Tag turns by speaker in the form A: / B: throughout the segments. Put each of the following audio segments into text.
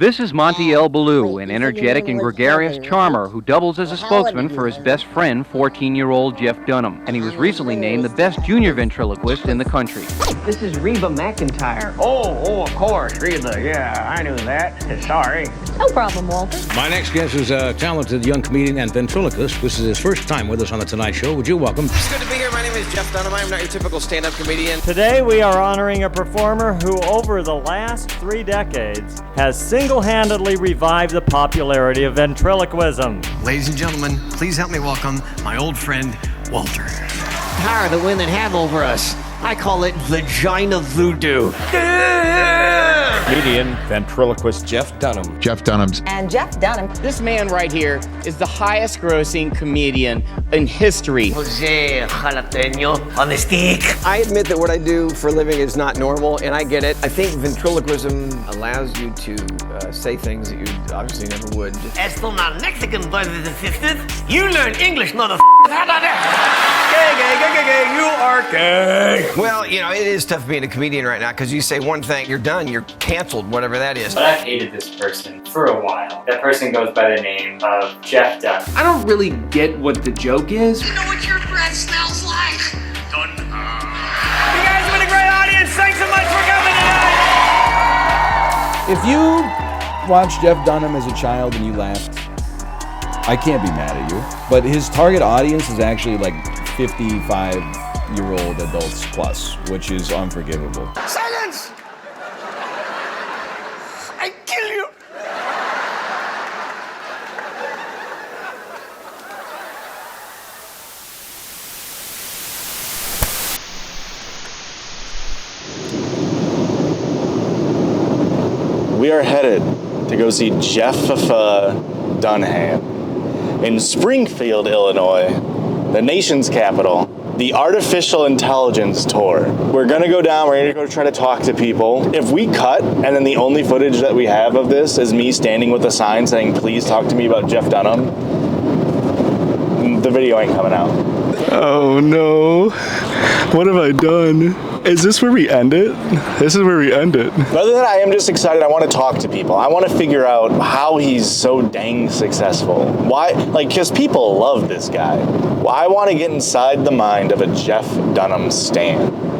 A: This is Monty L. Ballou, an energetic and gregarious charmer who doubles as a spokesman for his best friend, 14-year-old Jeff Dunham, and he was recently named the best junior ventriloquist in the country.
B: This is Reba McEntire.
C: Oh, of course, Reba. Yeah, I knew that. Sorry.
D: No problem, Walter.
E: My next guest is a talented young comedian and ventriloquist. This is his first time with us on The Tonight Show. Would you welcome?
F: It's good to be here. My name is Jeff Dunham. I'm not your typical stand-up comedian.
G: Today we are honoring a performer who, over the last 3 decades, has single-handedly revived the popularity of ventriloquism.
H: Ladies and gentlemen, please help me welcome my old friend, Walter.
B: Power the wind that had over us. I call it vagina voodoo.
I: Comedian, ventriloquist Jeff Dunham.
J: Jeff Dunham's.
D: And Jeff Dunham.
K: This man right here is the highest grossing comedian in history.
B: Jose Jalapeno on the stick.
F: I admit that what I do for a living is not normal, and I get it. I think ventriloquism allows you to say things that you obviously never would.
B: As for my Mexican brothers and sisters, you learn English, motherfucker. How about that?
F: Gay, you are gay. Well, you know, it is tough being a comedian right now because you say one thing, you're done, you're canceled, whatever that is.
L: But I've hated this person for a while. That person goes by the name of Jeff Dunham.
K: I don't really get what the joke is.
B: You know what your breath smells like?
C: You guys have been a great audience. Thanks so much for coming tonight.
M: If you watched Jeff Dunham as a child and you laughed, I can't be mad at you. But his target audience is actually like 55-year-old adults plus, which is unforgivable.
B: Silence! I kill you!
N: We are headed to go see Jeff Dunham in Springfield, Illinois, the nation's capital, the Artificial Intelligence Tour. We're gonna go down, we're gonna go try to talk to people. If we cut, and then the only footage that we have of this is me standing with a sign saying, please talk to me about Jeff Dunham, the video ain't coming out.
O: Oh no, what have I done? Is this where we end it? This is where we end it.
N: Other than that, I am just excited. I want to talk to people. I want to figure out how he's so dang successful. Why? Like, because people love this guy. Well, I want to get inside the mind of a Jeff Dunham stan.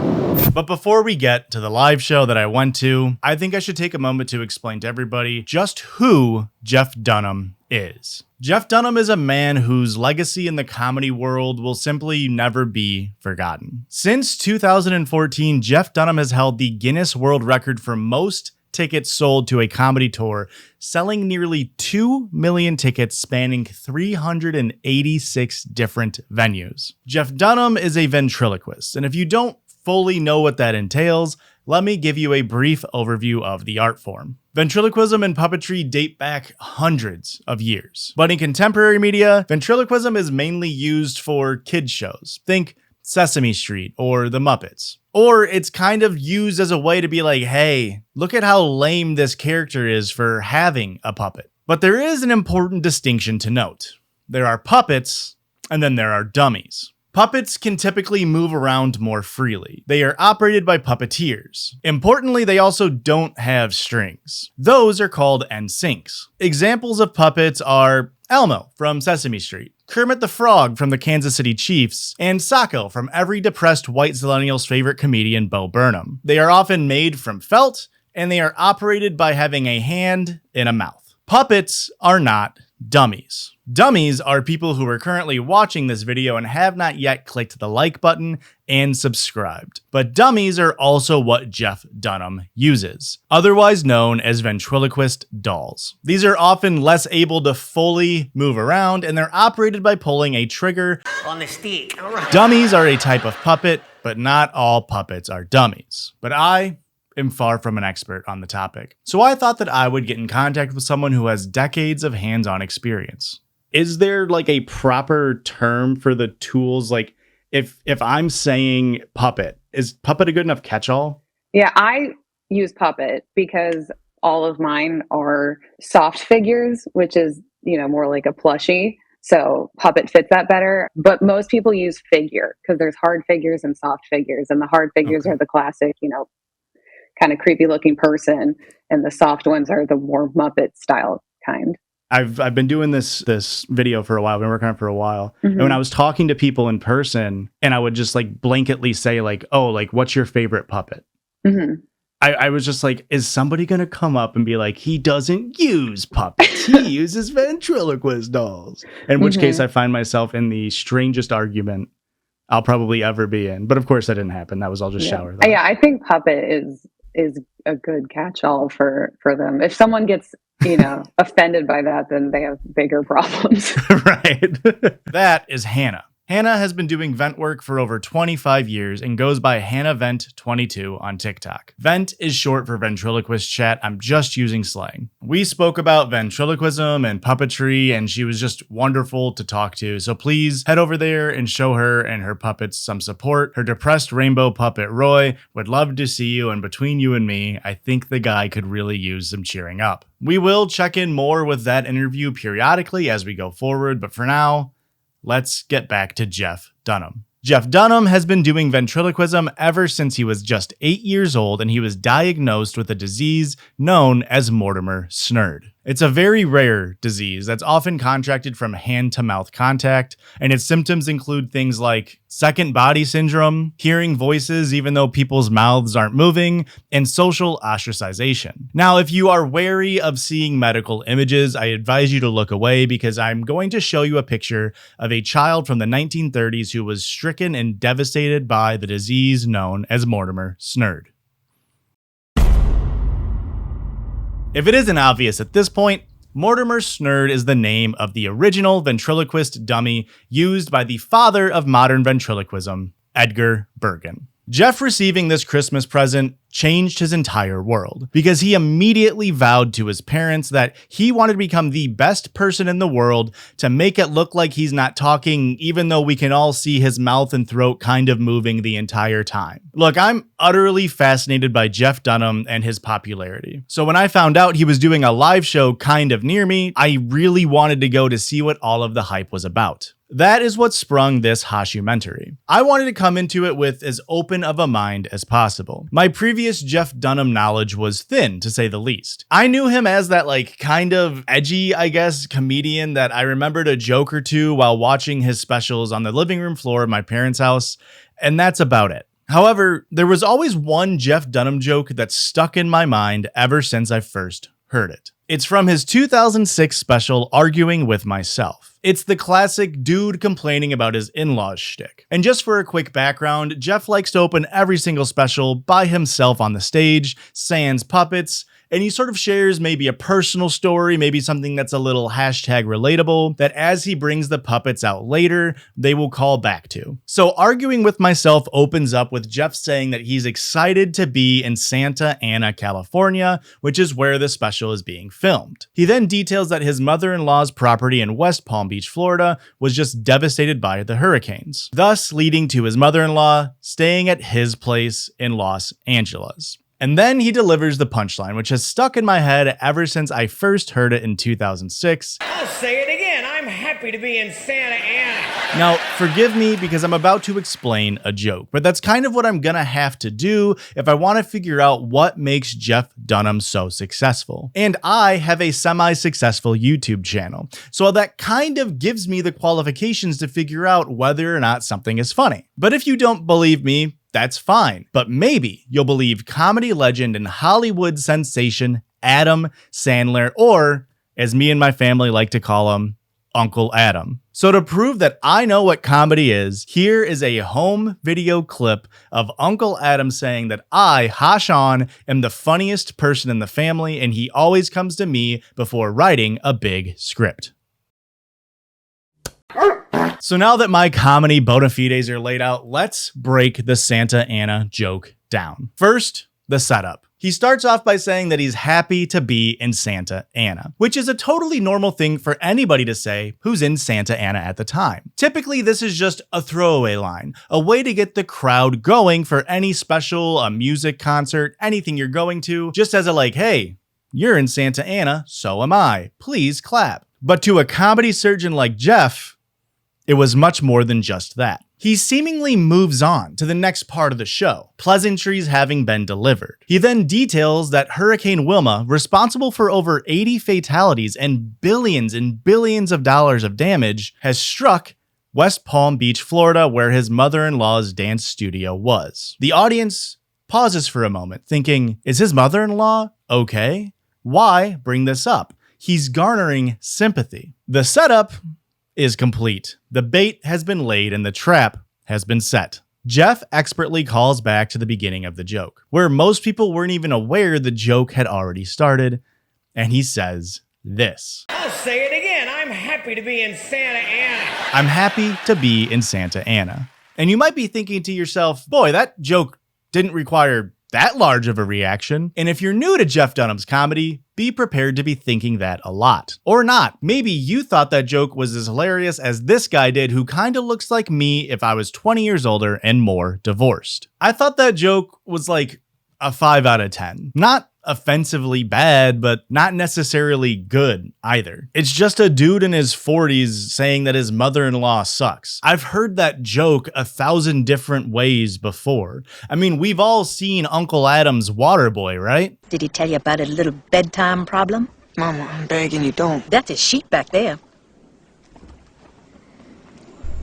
P: But before we get to the live show that I went to, I think I should take a moment to explain to everybody just who Jeff Dunham is. Jeff Dunham is a man whose legacy in the comedy world will simply never be forgotten. Since 2014, Jeff Dunham has held the Guinness World Record for most tickets sold to a comedy tour, selling nearly 2 million tickets spanning 386 different venues. Jeff Dunham is a ventriloquist, and if you don't fully know what that entails, let me give you a brief overview of the art form. Ventriloquism and puppetry date back hundreds of years. But in contemporary media, ventriloquism is mainly used for kids shows. Think Sesame Street or The Muppets. Or it's kind of used as a way to be like, hey, look at how lame this character is for having a puppet. But there is an important distinction to note. There are puppets, and then there are dummies. Puppets can typically move around more freely. They are operated by puppeteers. Importantly, they also don't have strings. Those are called NSYNCs. Examples of puppets are Elmo from Sesame Street, Kermit the Frog from the Kansas City Chiefs, and Sacco from every depressed white zillennial's favorite comedian, Bo Burnham. They are often made from felt, and they are operated by having a hand and a mouth. Puppets are not dummies. Dummies are people who are currently watching this video and have not yet clicked the like button and subscribed. But dummies are also what Jeff Dunham uses, otherwise known as ventriloquist dolls. These are often less able to fully move around, and they're operated by pulling a trigger
B: on the stick. All right.
P: Dummies are a type of puppet, but not all puppets are dummies. But I am far from an expert on the topic. So I thought that I would get in contact with someone who has decades of hands-on experience. Is there like a proper term for the tools? Like if I'm saying puppet, is puppet a good enough catch-all?
Q: Yeah, I use puppet because all of mine are soft figures, which is, you know, more like a plushie. So puppet fits that better. But most people use figure because there's hard figures and soft figures. And the hard figures are the classic, you know, kind of creepy looking person, and the soft ones are the more Muppet style kind.
P: I've been doing this video for a while. I've been working on it for a while. And when I was talking to people in person, and I would just like blanketly say like, oh, like, what's your favorite puppet? I was just like, is somebody going to come up and be like, he doesn't use puppets. He uses ventriloquist dolls. In which case I find myself in the strangest argument I'll probably ever be in. But of course that didn't happen. That was all just shower. Though.
Q: Yeah, I think puppet is a good catch-all for them. If someone gets, offended by that, then they have bigger problems.
P: Right. That is Hannah. Hannah has been doing vent work for over 25 years and goes by HannahVent22 on TikTok. Vent is short for ventriloquist chat. I'm just using slang. We spoke about ventriloquism and puppetry, and she was just wonderful to talk to. So please head over there and show her and her puppets some support. Her depressed rainbow puppet, Roy, would love to see you, and between you and me, I think the guy could really use some cheering up. We will check in more with that interview periodically as we go forward, but for now, let's get back to Jeff Dunham. Jeff Dunham has been doing ventriloquism ever since he was just 8 years old, and he was diagnosed with a disease known as Mortimer Snerd. It's a very rare disease that's often contracted from hand-to-mouth contact, and its symptoms include things like second body syndrome, hearing voices even though people's mouths aren't moving, and social ostracization. Now, if you are wary of seeing medical images, I advise you to look away because I'm going to show you a picture of a child from the 1930s who was stricken and devastated by the disease known as Mortimer Snerd. If it isn't obvious at this point, Mortimer Snerd is the name of the original ventriloquist dummy used by the father of modern ventriloquism, Edgar Bergen. Jeff receiving this Christmas present changed his entire world because he immediately vowed to his parents that he wanted to become the best person in the world to make it look like he's not talking, even though we can all see his mouth and throat kind of moving the entire time. Look, I'm utterly fascinated by Jeff Dunham and his popularity. So when I found out he was doing a live show kind of near me, I really wanted to go to see what all of the hype was about. That is what sprung this Hoshumentary. I wanted to come into it with as open of a mind as possible. My previous Jeff Dunham knowledge was thin, to say the least. I knew him as that kind of edgy, I guess, comedian that I remembered a joke or two while watching his specials on the living room floor of my parents' house, and that's about it. However, there was always one Jeff Dunham joke that stuck in my mind ever since I first heard it. It's from his 2006 special, Arguing with Myself. It's the classic dude complaining about his in-laws shtick. And just for a quick background, Jeff likes to open every single special by himself on the stage, sans puppets, and he sort of shares maybe a personal story, maybe something that's a little hashtag relatable, that as he brings the puppets out later, they will call back to. So Arguing with Myself opens up with Jeff saying that he's excited to be in Santa Ana, California, which is where the special is being filmed. He then details that his mother-in-law's property in West Palm Beach, Florida, was just devastated by the hurricanes, thus leading to his mother-in-law staying at his place in Los Angeles. And then he delivers the punchline, which has stuck in my head ever since I first heard it in 2006.
C: I'll say it again. I'm happy to be in Santa Ana.
P: Now, forgive me because I'm about to explain a joke, but that's kind of what I'm gonna have to do if I want to figure out what makes Jeff Dunham so successful. And I have a semi-successful YouTube channel, so that kind of gives me the qualifications to figure out whether or not something is funny. But if you don't believe me, that's fine, but maybe you'll believe comedy legend and Hollywood sensation Adam Sandler, or as me and my family like to call him, Uncle Adam. So to prove that I know what comedy is, here is a home video clip of Uncle Adam saying that I, Hosh On, am the funniest person in the family, and he always comes to me before writing a big script. So now that my comedy bona fides are laid out, let's break the Santa Ana joke down. First, the setup. He starts off by saying that he's happy to be in Santa Ana, which is a totally normal thing for anybody to say who's in Santa Ana at the time. Typically, this is just a throwaway line, a way to get the crowd going for any special, a music concert, anything you're going to, just as a hey, you're in Santa Ana, so am I. Please clap. But to a comedy surgeon like Jeff, it was much more than just that. he seemingly moves on to the next part of the show, pleasantries having been delivered. He then details that Hurricane Wilma, responsible for over 80 fatalities and billions of dollars of damage, has struck West Palm Beach, Florida, where his mother-in-law's dance studio was. The audience pauses for a moment, thinking, is his mother-in-law okay? Why bring this up? He's garnering sympathy. The setup is complete. The bait has been laid and the trap has been set. Jeff expertly calls back to the beginning of the joke, where most people weren't even aware the joke had already started, and he says this.
C: I'll say it again. I'm happy to be in Santa Ana.
P: I'm happy to be in Santa Ana. And you might be thinking to yourself, boy, that joke didn't require that large of a reaction. And if you're new to Jeff Dunham's comedy, be prepared to be thinking that a lot. Or not. Maybe you thought that joke was as hilarious as this guy did, who kinda looks like me if I was 20 years older and more divorced. I thought that joke was like a 5 out of 10. Not offensively bad, but not necessarily good either. It's just a dude in his 40s saying that his mother-in-law sucks. I've heard that joke 1,000 different ways before. I mean, we've all seen Uncle Adam's Waterboy, right?
D: Did he tell you about a little bedtime problem?
J: Mama, I'm begging you, don't.
D: That's his sheet back there.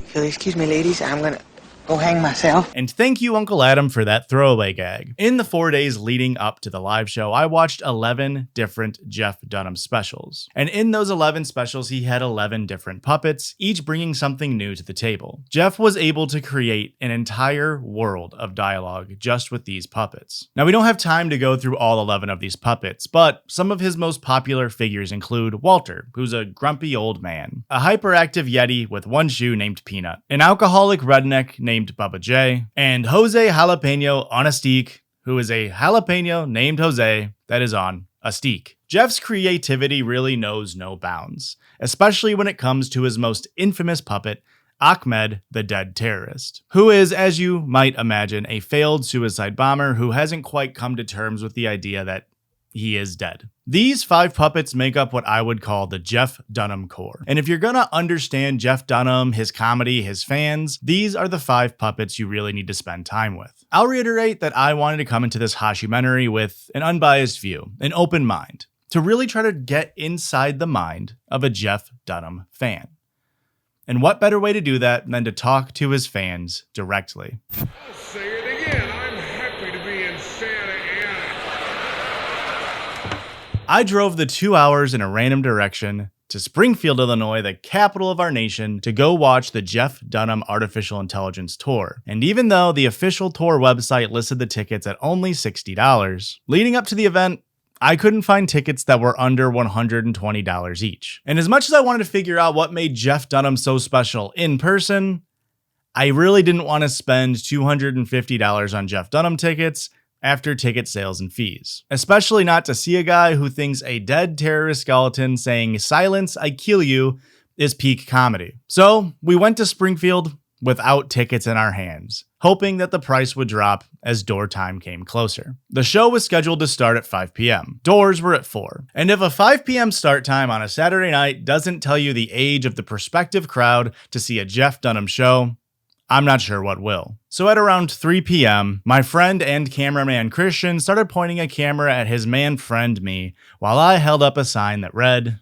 J: If you'll excuse me, ladies, I'm gonna go hang myself.
P: And thank you, Uncle Adam, for that throwaway gag. In the 4 days leading up to the live show, I watched 11 different Jeff Dunham specials. And in those 11 specials, he had 11 different puppets, each bringing something new to the table. Jeff was able to create an entire world of dialogue just with these puppets. Now, we don't have time to go through all 11 of these puppets, but some of his most popular figures include Walter, who's a grumpy old man, a hyperactive Yeti with one shoe named Peanut, an alcoholic redneck named Bubba J, and Jose Jalapeno on a Steak, who is a jalapeno named Jose that is on a steak. Jeff's creativity really knows no bounds, especially when it comes to his most infamous puppet, Ahmed the Dead Terrorist, who is, as you might imagine, a failed suicide bomber who hasn't quite come to terms with the idea that he is dead. These 5 puppets make up what I would call the Jeff Dunham core. And if you're gonna understand Jeff Dunham, his comedy, his fans, these are the 5 puppets you really need to spend time with. I'll reiterate that I wanted to come into this Hoshumentary with an unbiased view, an open mind, to really try to get inside the mind of a Jeff Dunham fan. And what better way to do that than to talk to his fans directly?
R: I'll say it again. I'm happy to be in Santa Ana.
P: I drove the 2 hours in a random direction to Springfield, Illinois, the capital of our nation, to go watch the Jeff Dunham Artificial Intelligence Tour. And even though the official tour website listed the tickets at only $60, leading up to the event, I couldn't find tickets that were under $120 each. And as much as I wanted to figure out what made Jeff Dunham so special in person, I really didn't want to spend $250 on Jeff Dunham tickets after ticket sales and fees. Especially not to see a guy who thinks a dead terrorist skeleton saying, "Silence, I kill you," is peak comedy. So we went to Springfield without tickets in our hands, hoping that the price would drop as door time came closer. The show was scheduled to start at 5 p.m. Doors were at 4. And if a 5 p.m. start time on a Saturday night doesn't tell you the age of the prospective crowd to see a Jeff Dunham show, I'm not sure what will. So at around 3 p.m., my friend and cameraman Christian started pointing a camera at his man friend me while I held up a sign that read,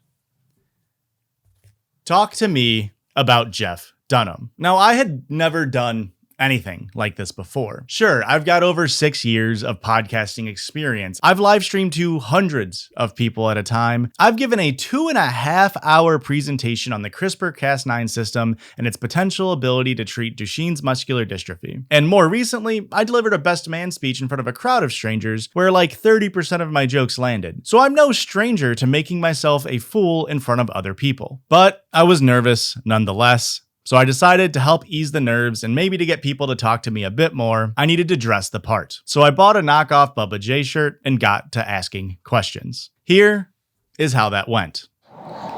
P: "Talk to me about Jeff Dunham." Now, I had never done anything like this before. Sure, I've got over 6 years of podcasting experience. I've live streamed to hundreds of people at a time. I've given a 2.5-hour presentation on the CRISPR-Cas9 system and its potential ability to treat Duchenne's muscular dystrophy. And more recently, I delivered a best man speech in front of a crowd of strangers where like 30% of my jokes landed. So I'm no stranger to making myself a fool in front of other people. But I was nervous nonetheless. So I decided to help ease the nerves and maybe to get people to talk to me a bit more, I needed to dress the part. So I bought a knockoff Bubba J shirt and got to asking questions. Here is how that went.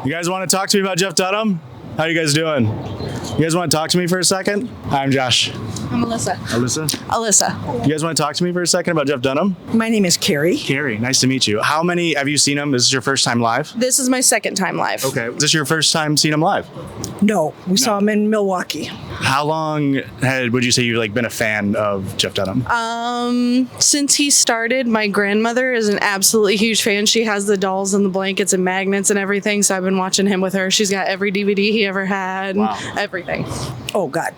O: You guys want to talk to me about Jeff Dunham? How you guys doing? You guys want to talk to me for a second? Hi, I'm Josh.
S: I'm Alyssa.
O: Alyssa? You guys want to talk to me for a second about Jeff Dunham?
S: My name is Carrie.
O: Carrie, nice to meet you. How many have you seen him? Is this your first time live?
S: This is my second time live.
O: Okay. Is this your first time seeing him live?
S: No, we saw him in Milwaukee.
P: How long would you say you've been a fan of Jeff Dunham?
S: Since he started, my grandmother is an absolutely huge fan. She has the dolls and the blankets and magnets and everything, so I've been watching him with her. She's got every DVD he ever had, everything.
T: Oh, God.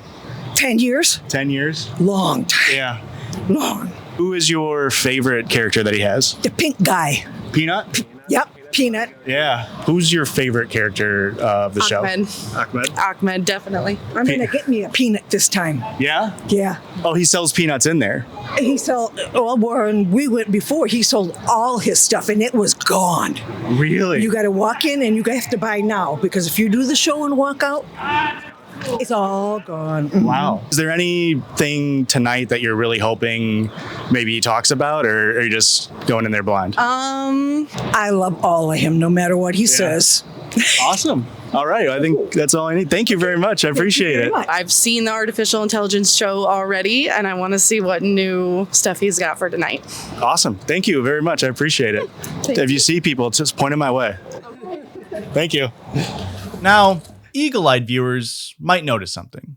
T: 10 years?
P: 10 years?
T: Long time.
P: Yeah.
T: Long.
P: Who is your favorite character that he has?
T: The pink guy.
P: Peanut?
T: Yep, Peanut.
P: Yeah. Who's your favorite character of the show?
S: Ahmed, definitely.
T: I'm going to get me a peanut this time.
P: Yeah?
T: Yeah.
P: Oh, he sells peanuts in there.
T: He sold, when we went before, he sold all his stuff and it was gone.
P: Really?
T: You got to walk in and you have to buy now because if you do the show and walk out, it's all gone. Mm-hmm.
P: Wow. Is there anything tonight that you're really hoping maybe he talks about, or are you just going in there blind?
T: I love all of him, no matter what he says.
P: Awesome. All right. I think that's all I need. Thank you very much. I appreciate it.
S: I've seen the artificial intelligence show already, and I want to see what new stuff he's got for tonight.
P: Awesome. Thank you very much. I appreciate it. If you see people, just point them my way. Thank you. Now, eagle-eyed viewers might notice something.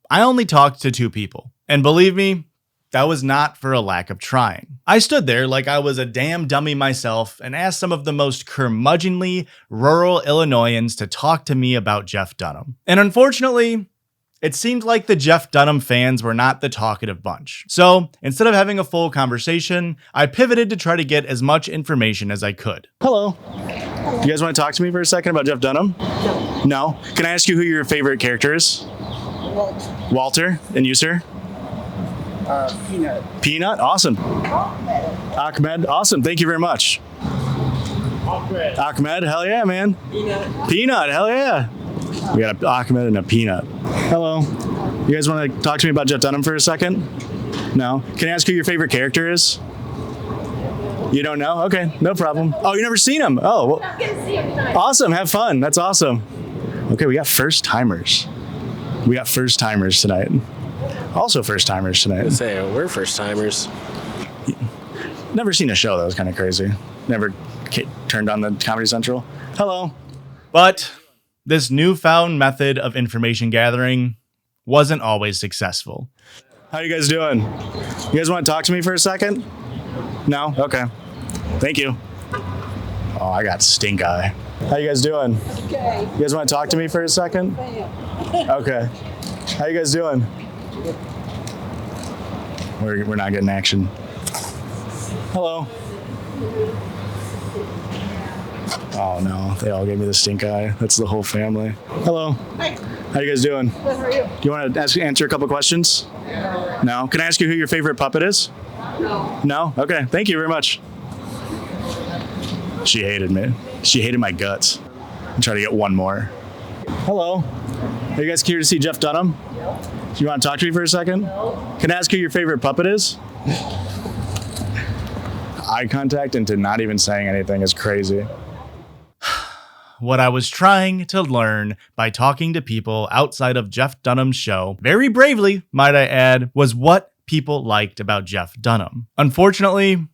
P: I only talked to 2 people. And believe me, that was not for a lack of trying. I stood there like I was a damn dummy myself and asked some of the most curmudgeonly rural Illinoisans to talk to me about Jeff Dunham. And unfortunately, it seemed like the Jeff Dunham fans were not the talkative bunch. So instead of having a full conversation, I pivoted to try to get as much information as I could. Hello. You guys want to talk to me for a second about Jeff Dunham? No? Can I ask you who your favorite character is? Walter. And you, sir?
U: Peanut.
P: Peanut? Awesome. Ahmed. Awesome. Thank you very much. Ahmed. Hell yeah, man. Peanut. Hell yeah. We got an Ahmed and a Peanut. Hello. You guys want to talk to me about Jeff Dunham for a second? No? Can I ask who your favorite character is? You don't know? Okay, no problem. Oh, you never seen him? Oh, well, awesome. Have fun. That's awesome. Okay, we got first timers. We got first timers tonight. Also first timers tonight.
I: Say we're first timers.
P: Never seen a show that was kind of crazy. Never turned on the Comedy Central. Hello. But this newfound method of information gathering wasn't always successful. How you guys doing? You guys want to talk to me for a second? No? Okay. Thank you. Oh, I got stink eye. How you guys doing?
U: Okay.
P: You guys want to talk to me for a second? Okay. How you guys doing? We're not getting action. Hello. Oh no, they all gave me the stink eye. That's the whole family. Hello.
U: Hi.
P: How you guys doing?
U: Good, how are you?
P: Do you want to answer a couple questions? No. Can I ask you who your favorite puppet is?
U: No.
P: No? Okay. Thank you very much. She hated me. She hated my guts. I'm trying to get one more. Hello. Are you guys here to see Jeff Dunham? Do you want to talk to me for a second? No. Can I ask who your favorite puppet is? Eye contact into not even saying anything is crazy. What I was trying to learn by talking to people outside of Jeff Dunham's show, very bravely, might I add, was what people liked about Jeff Dunham. Unfortunately,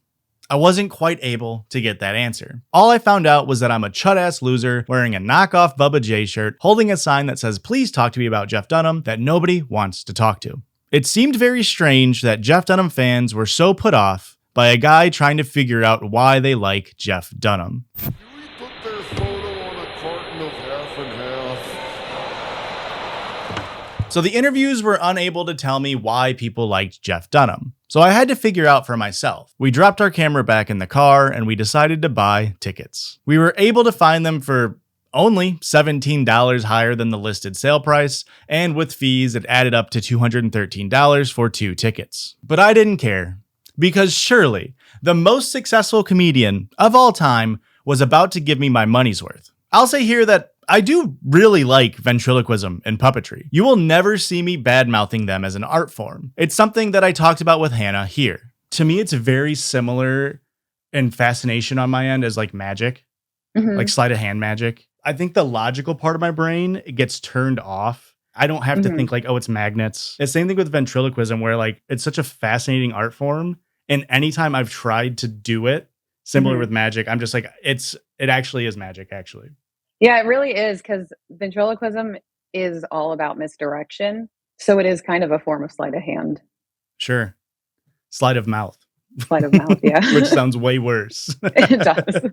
P: I wasn't quite able to get that answer. All I found out was that I'm a chud-ass loser wearing a knockoff Bubba J shirt, holding a sign that says, "Please talk to me about Jeff Dunham," that nobody wants to talk to. It seemed very strange that Jeff Dunham fans were so put off by a guy trying to figure out why they like Jeff Dunham. So the interviews were unable to tell me why people liked Jeff Dunham. So I had to figure out for myself. We dropped our camera back in the car and we decided to buy tickets. We were able to find them for only $17 higher than the listed sale price, and with fees it added up to $213 for 2 tickets. But I didn't care, because surely the most successful comedian of all time was about to give me my money's worth. I'll say here that I do really like ventriloquism and puppetry. You will never see me bad-mouthing them as an art form. It's something that I talked about with Hannah here. To me, it's very similar in fascination on my end as like magic, like sleight of hand magic. I think the logical part of my brain gets turned off. I don't have to think like, oh, it's magnets. The same thing with ventriloquism, where like it's such a fascinating art form. And anytime I've tried to do it, similar with magic, I'm just like, it actually is magic, actually.
Q: Yeah, it really is, because ventriloquism is all about misdirection. So it is kind of a form of sleight of hand.
P: Sure. Sleight of mouth.
Q: Sleight of mouth, yeah.
P: Which sounds way worse.
Q: It does.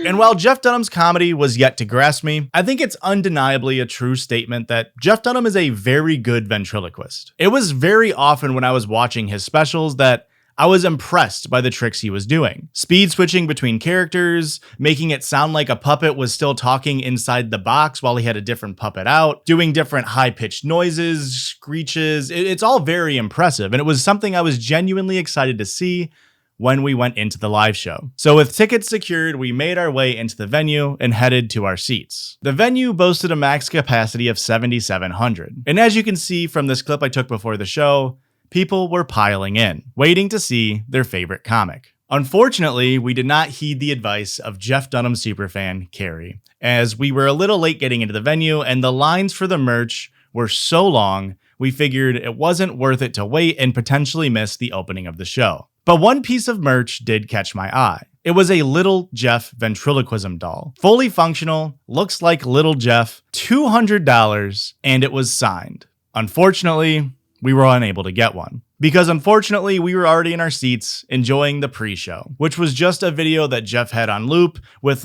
P: And while Jeff Dunham's comedy was yet to grasp me, I think it's undeniably a true statement that Jeff Dunham is a very good ventriloquist. It was very often when I was watching his specials that I was impressed by the tricks he was doing. Speed switching between characters, making it sound like a puppet was still talking inside the box while he had a different puppet out, doing different high-pitched noises, screeches. It's all very impressive, and it was something I was genuinely excited to see when we went into the live show. So with tickets secured, we made our way into the venue and headed to our seats. The venue boasted a max capacity of 7,700. And as you can see from this clip I took before the show, people were piling in, waiting to see their favorite comic. Unfortunately, we did not heed the advice of Jeff Dunham superfan Carrie, as we were a little late getting into the venue and the lines for the merch were so long, we figured it wasn't worth it to wait and potentially miss the opening of the show. But one piece of merch did catch my eye. It was a Little Jeff ventriloquism doll. Fully functional, looks like Little Jeff, $200, and it was signed. Unfortunately, we were unable to get one. Because unfortunately, we were already in our seats enjoying the pre-show, which was just a video that Jeff had on loop with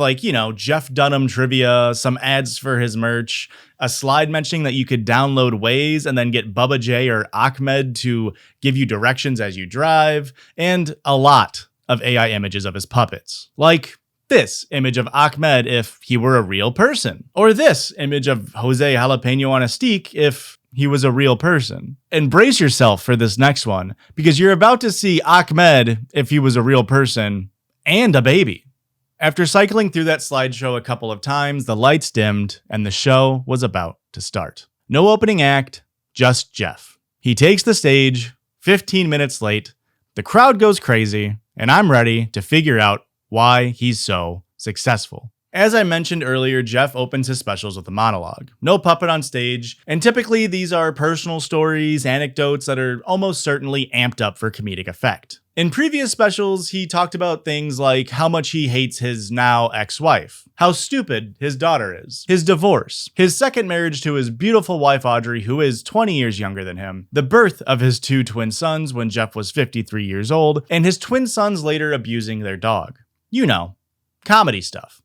P: Jeff Dunham trivia, some ads for his merch, a slide mentioning that you could download Waze and then get Bubba J or Ahmed to give you directions as you drive, and a lot of AI images of his puppets. Like this image of Ahmed if he were a real person, or this image of Jose Jalapeno on a Steak if he was a real person. And brace yourself for this next one, because you're about to see Ahmed if he was a real person and a baby. After cycling through that slideshow a couple of times, the lights dimmed and the show was about to start. No opening act, just Jeff. He takes the stage, 15 minutes late, the crowd goes crazy, and I'm ready to figure out why he's so successful. As I mentioned earlier, Jeff opens his specials with a monologue. No puppet on stage, and typically these are personal stories, anecdotes that are almost certainly amped up for comedic effect. In previous specials, he talked about things like how much he hates his now ex-wife, how stupid his daughter is, his divorce, his second marriage to his beautiful wife Audrey, who is 20 years younger than him, the birth of his 2 twin sons when Jeff was 53 years old, and his twin sons later abusing their dog. You know, comedy stuff.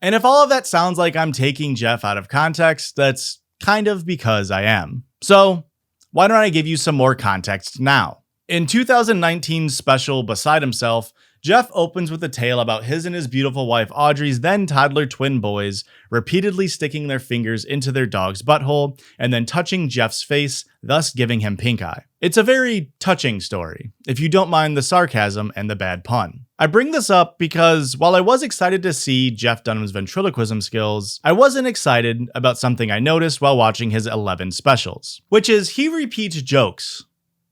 P: And if all of that sounds like I'm taking Jeff out of context, that's kind of because I am. So why don't I give you some more context now? In 2019's special Beside Himself, Jeff opens with a tale about his and his beautiful wife Audrey's then toddler twin boys repeatedly sticking their fingers into their dog's butthole and then touching Jeff's face, thus giving him pink eye. It's a very touching story, if you don't mind the sarcasm and the bad pun. I bring this up because while I was excited to see Jeff Dunham's ventriloquism skills, I wasn't excited about something I noticed while watching his 11 specials, which is he repeats jokes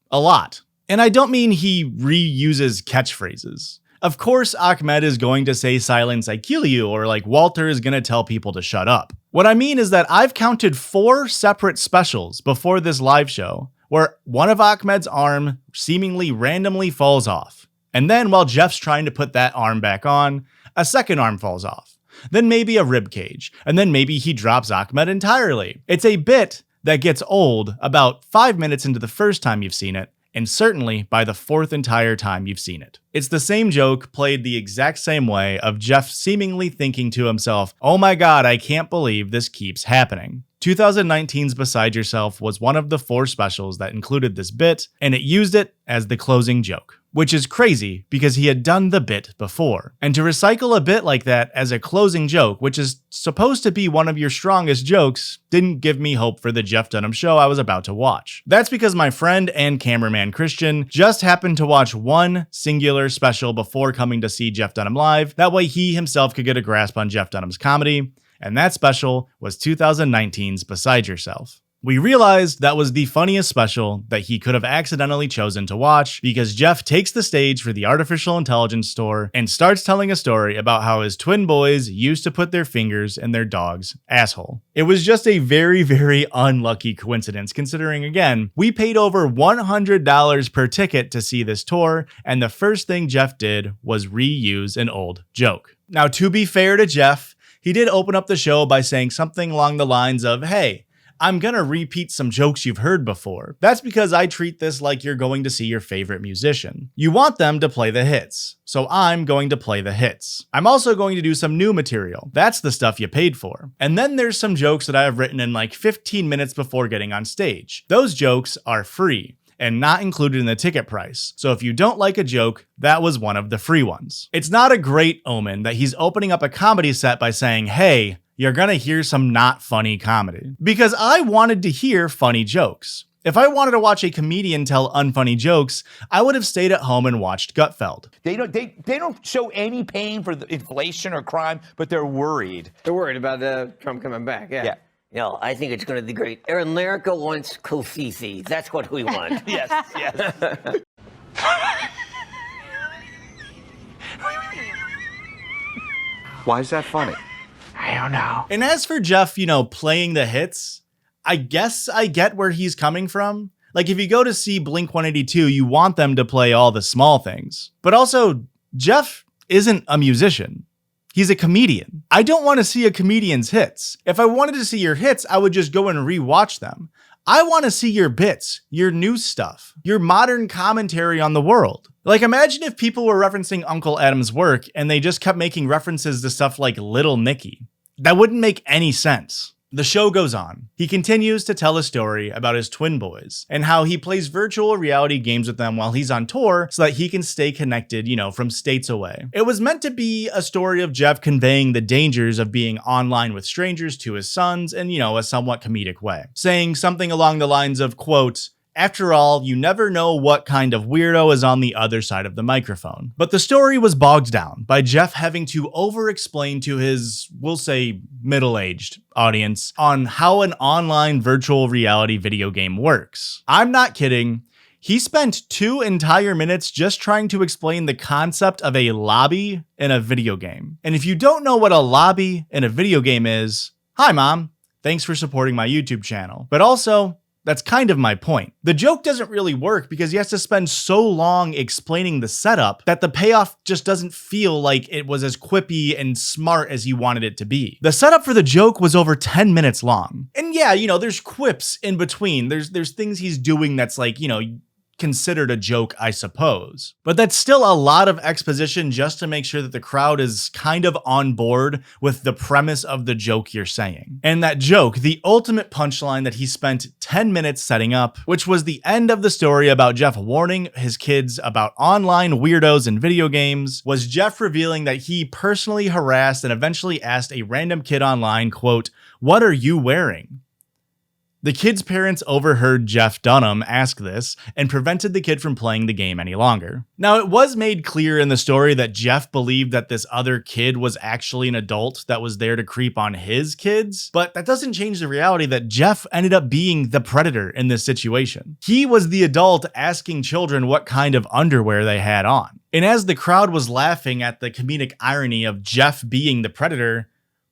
P: a lot. And I don't mean he reuses catchphrases. Of course, Ahmed is going to say silence I kill you, or like Walter is going to tell people to shut up. What I mean is that I've counted 4 separate specials before this live show where one of Ahmed's arm seemingly randomly falls off. And then while Jeff's trying to put that arm back on, a second arm falls off. Then maybe a rib cage, and then maybe he drops Ahmed entirely. It's a bit that gets old about 5 minutes into the first time you've seen it, and certainly by the 4th entire time you've seen it. It's the same joke played the exact same way of Jeff seemingly thinking to himself, oh my god, I can't believe this keeps happening. 2019's Beside Yourself was one of the 4 specials that included this bit, and it used it as the closing joke. Which is crazy because he had done the bit before. And to recycle a bit like that as a closing joke, which is supposed to be one of your strongest jokes, didn't give me hope for the Jeff Dunham show I was about to watch. That's because my friend and cameraman Christian just happened to watch one singular special before coming to see Jeff Dunham live. That way he himself could get a grasp on Jeff Dunham's comedy. And that special was 2019's Beside Yourself. We realized that was the funniest special that he could have accidentally chosen to watch because Jeff takes the stage for the artificial intelligence store and starts telling a story about how his twin boys used to put their fingers in their dog's asshole. It was just a very, very unlucky coincidence considering, again, we paid over $100 per ticket to see this tour, and the first thing Jeff did was reuse an old joke. Now, to be fair to Jeff, he did open up the show by saying something along the lines of, hey, I'm gonna repeat some jokes you've heard before. That's because I treat this like you're going to see your favorite musician. You want them to play the hits, so I'm going to play the hits. I'm also going to do some new material. That's the stuff you paid for. And then there's some jokes that I have written in like 15 minutes before getting on stage. Those jokes are free and not included in the ticket price. So if you don't like a joke, that was one of the free ones. It's not a great omen that he's opening up a comedy set by saying, hey, you're gonna hear some not funny comedy. Because I wanted to hear funny jokes. If I wanted to watch a comedian tell unfunny jokes, I would have stayed at home and watched Gutfeld.
A: They don't show any pain for the inflation or crime, but they're worried.
F: They're worried about Trump coming back. Yeah.
B: No, I think it's going to be great. America wants Kofifi. That's what we want.
A: Yes, yes.
I: Why is that funny?
A: I don't know.
P: And as for Jeff, playing the hits, I guess I get where he's coming from. Like if you go to see Blink-182, you want them to play all the small things. But also, Jeff isn't a musician. He's a comedian. I don't want to see a comedian's hits. If I wanted to see your hits, I would just go and rewatch them. I want to see your bits, your new stuff, your modern commentary on the world. Like imagine if people were referencing Uncle Adam's work and they just kept making references to stuff like Little Nicky. That wouldn't make any sense. The show goes on. He continues to tell a story about his twin boys and how he plays virtual reality games with them while he's on tour so that he can stay connected, from states away. It was meant to be a story of Jeff conveying the dangers of being online with strangers to his sons in, a somewhat comedic way, saying something along the lines of, quote, after all, you never know what kind of weirdo is on the other side of the microphone. But the story was bogged down by Jeff having to over-explain to his, we'll say, middle-aged audience on how an online virtual reality video game works. I'm not kidding. He spent 2 entire minutes just trying to explain the concept of a lobby in a video game. And if you don't know what a lobby in a video game is, hi mom, thanks for supporting my YouTube channel. But also, that's kind of my point. The joke doesn't really work because he has to spend so long explaining the setup that the payoff just doesn't feel like it was as quippy and smart as you wanted it to be. The setup for the joke was over 10 minutes long. And yeah, there's quips in between. There's things he's doing that's like, considered a joke, I suppose. But that's still a lot of exposition just to make sure that the crowd is kind of on board with the premise of the joke you're saying. And that joke, the ultimate punchline that he spent 10 minutes setting up, which was the end of the story about Jeff warning his kids about online weirdos in video games, was Jeff revealing that he personally harassed and eventually asked a random kid online, quote, "What are you wearing?" The kid's parents overheard Jeff Dunham ask this and prevented the kid from playing the game any longer. Now, it was made clear in the story that Jeff believed that this other kid was actually an adult that was there to creep on his kids, but that doesn't change the reality that Jeff ended up being the predator in this situation. He was the adult asking children what kind of underwear they had on. And as the crowd was laughing at the comedic irony of Jeff being the predator,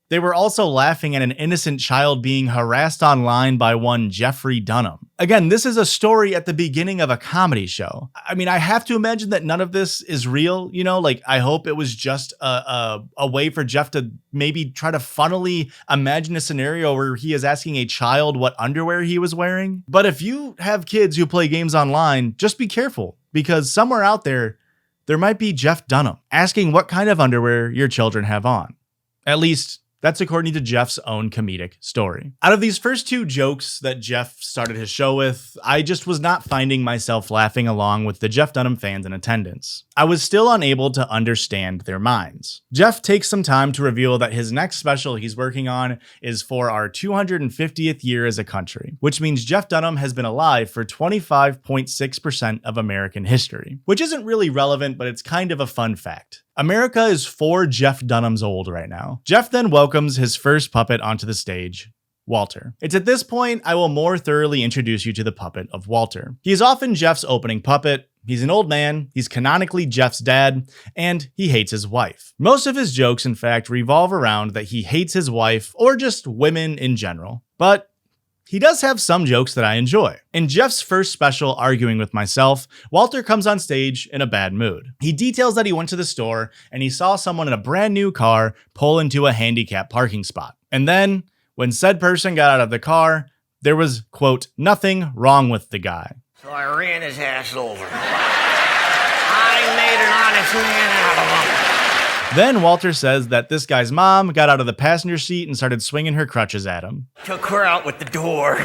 P: they were also laughing at an innocent child being harassed online by one Jeffrey Dunham. Again, this is a story at the beginning of a comedy show. I mean, I have to imagine that none of this is real, I hope it was just a way for Jeff to maybe try to funnily imagine a scenario where he is asking a child what underwear he was wearing. But if you have kids who play games online, just be careful, because somewhere out there might be Jeff Dunham asking what kind of underwear your children have on. At least, that's according to Jeff's own comedic story. Out of these first 2 jokes that Jeff started his show with, I just was not finding myself laughing along with the Jeff Dunham fans in attendance. I was still unable to understand their minds. Jeff takes some time to reveal that his next special he's working on is for our 250th year as a country, which means Jeff Dunham has been alive for 25.6% of American history, which isn't really relevant, but it's kind of a fun fact. America is 4 Jeff Dunhams old right now. Jeff then welcomes his first puppet onto the stage, Walter. It's at this point I will more thoroughly introduce you to the puppet of Walter. He is often Jeff's opening puppet. He's an old man, he's canonically Jeff's dad, and he hates his wife. Most of his jokes, in fact, revolve around that he hates his wife or just women in general. But he does have some jokes that I enjoy. In Jeff's first special, Arguing with Myself, Walter comes on stage in a bad mood. He details that he went to the store and he saw someone in a brand new car pull into a handicapped parking spot. And then, when said person got out of the car, there was, quote, nothing wrong with the guy.
B: So I ran his ass over. I made an honest man out of him.
P: Then Walter says that this guy's mom got out of the passenger seat and started swinging her crutches at him.
B: Took her out with the door.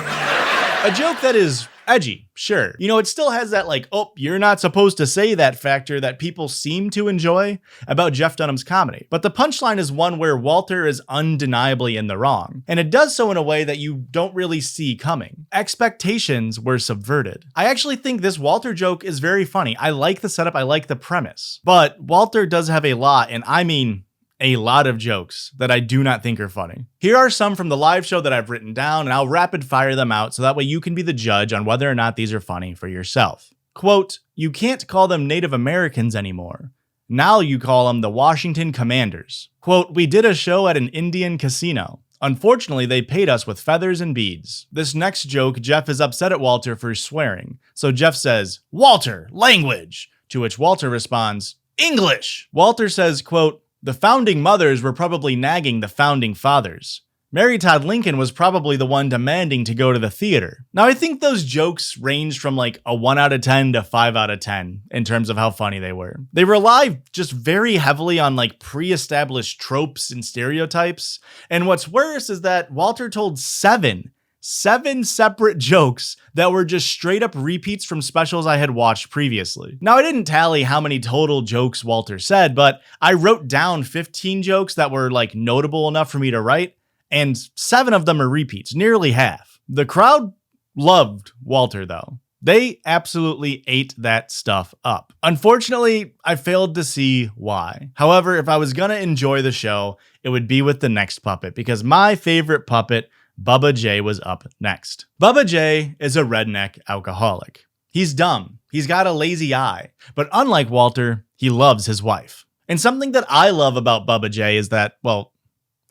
P: A joke that is edgy, sure. You know, it still has that like, oh, you're not supposed to say that factor that people seem to enjoy about Jeff Dunham's comedy. But the punchline is one where Walter is undeniably in the wrong. And it does so in a way that you don't really see coming. Expectations were subverted. I actually think this Walter joke is very funny. I like the setup, I like the premise. But Walter does have a lot, and I mean a lot of jokes that I do not think are funny. Here are some from the live show that I've written down, and I'll rapid fire them out so that way you can be the judge on whether or not these are funny for yourself. Quote, you can't call them Native Americans anymore. Now you call them the Washington Commanders. Quote, we did a show at an Indian casino. Unfortunately, they paid us with feathers and beads. This next joke, Jeff is upset at Walter for swearing. So Jeff says, Walter, language. To which Walter responds, English. Walter says, quote, the founding mothers were probably nagging the founding fathers. Mary Todd Lincoln was probably the one demanding to go to the theater. Now, I think those jokes ranged from like a 1 out of 10 to 5 out of 10 in terms of how funny they were. They rely just very heavily on like pre-established tropes and stereotypes. And what's worse is that Walter told seven separate jokes that were just straight up repeats from specials I had watched previously. Now, I didn't tally how many total jokes Walter said, but I wrote down 15 jokes that were like notable enough for me to write, and 7 of them are repeats, nearly half. The crowd loved Walter though. They absolutely ate that stuff up. Unfortunately, I failed to see why. However, if I was gonna enjoy the show, it would be with the next puppet, because my favorite puppet, Bubba J, was up next. Bubba J is a redneck alcoholic. He's dumb. He's got a lazy eye. But unlike Walter, he loves his wife. And something that I love about Bubba J is that, well,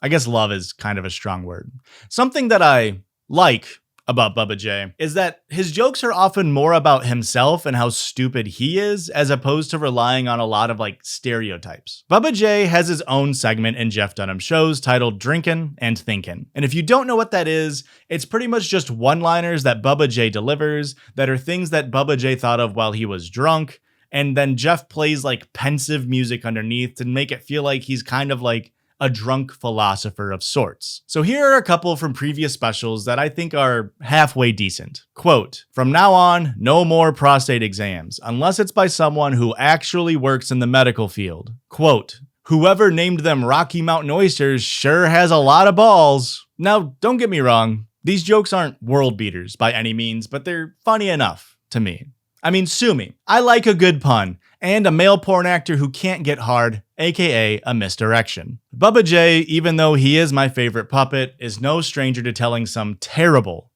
P: I guess love is kind of a strong word. Something that I like about Bubba J is that his jokes are often more about himself and how stupid he is, as opposed to relying on a lot of like stereotypes. Bubba J has his own segment in Jeff Dunham shows titled Drinkin' and Thinkin'. And if you don't know what that is, it's pretty much just one-liners that Bubba J delivers that are things that Bubba J thought of while he was drunk. And then Jeff plays like pensive music underneath to make it feel like he's kind of like a drunk philosopher of sorts. So here are a couple from previous specials that I think are halfway decent. Quote, from now on, no more prostate exams, unless it's by someone who actually works in the medical field. Quote, whoever named them Rocky Mountain oysters sure has a lot of balls. Now, don't get me wrong, these jokes aren't world beaters by any means, but they're funny enough to me. I mean, sue me. I like a good pun, and a male porn actor who can't get hard, aka a misdirection. Bubba J, even though he is my favorite puppet, is no stranger to telling some terrible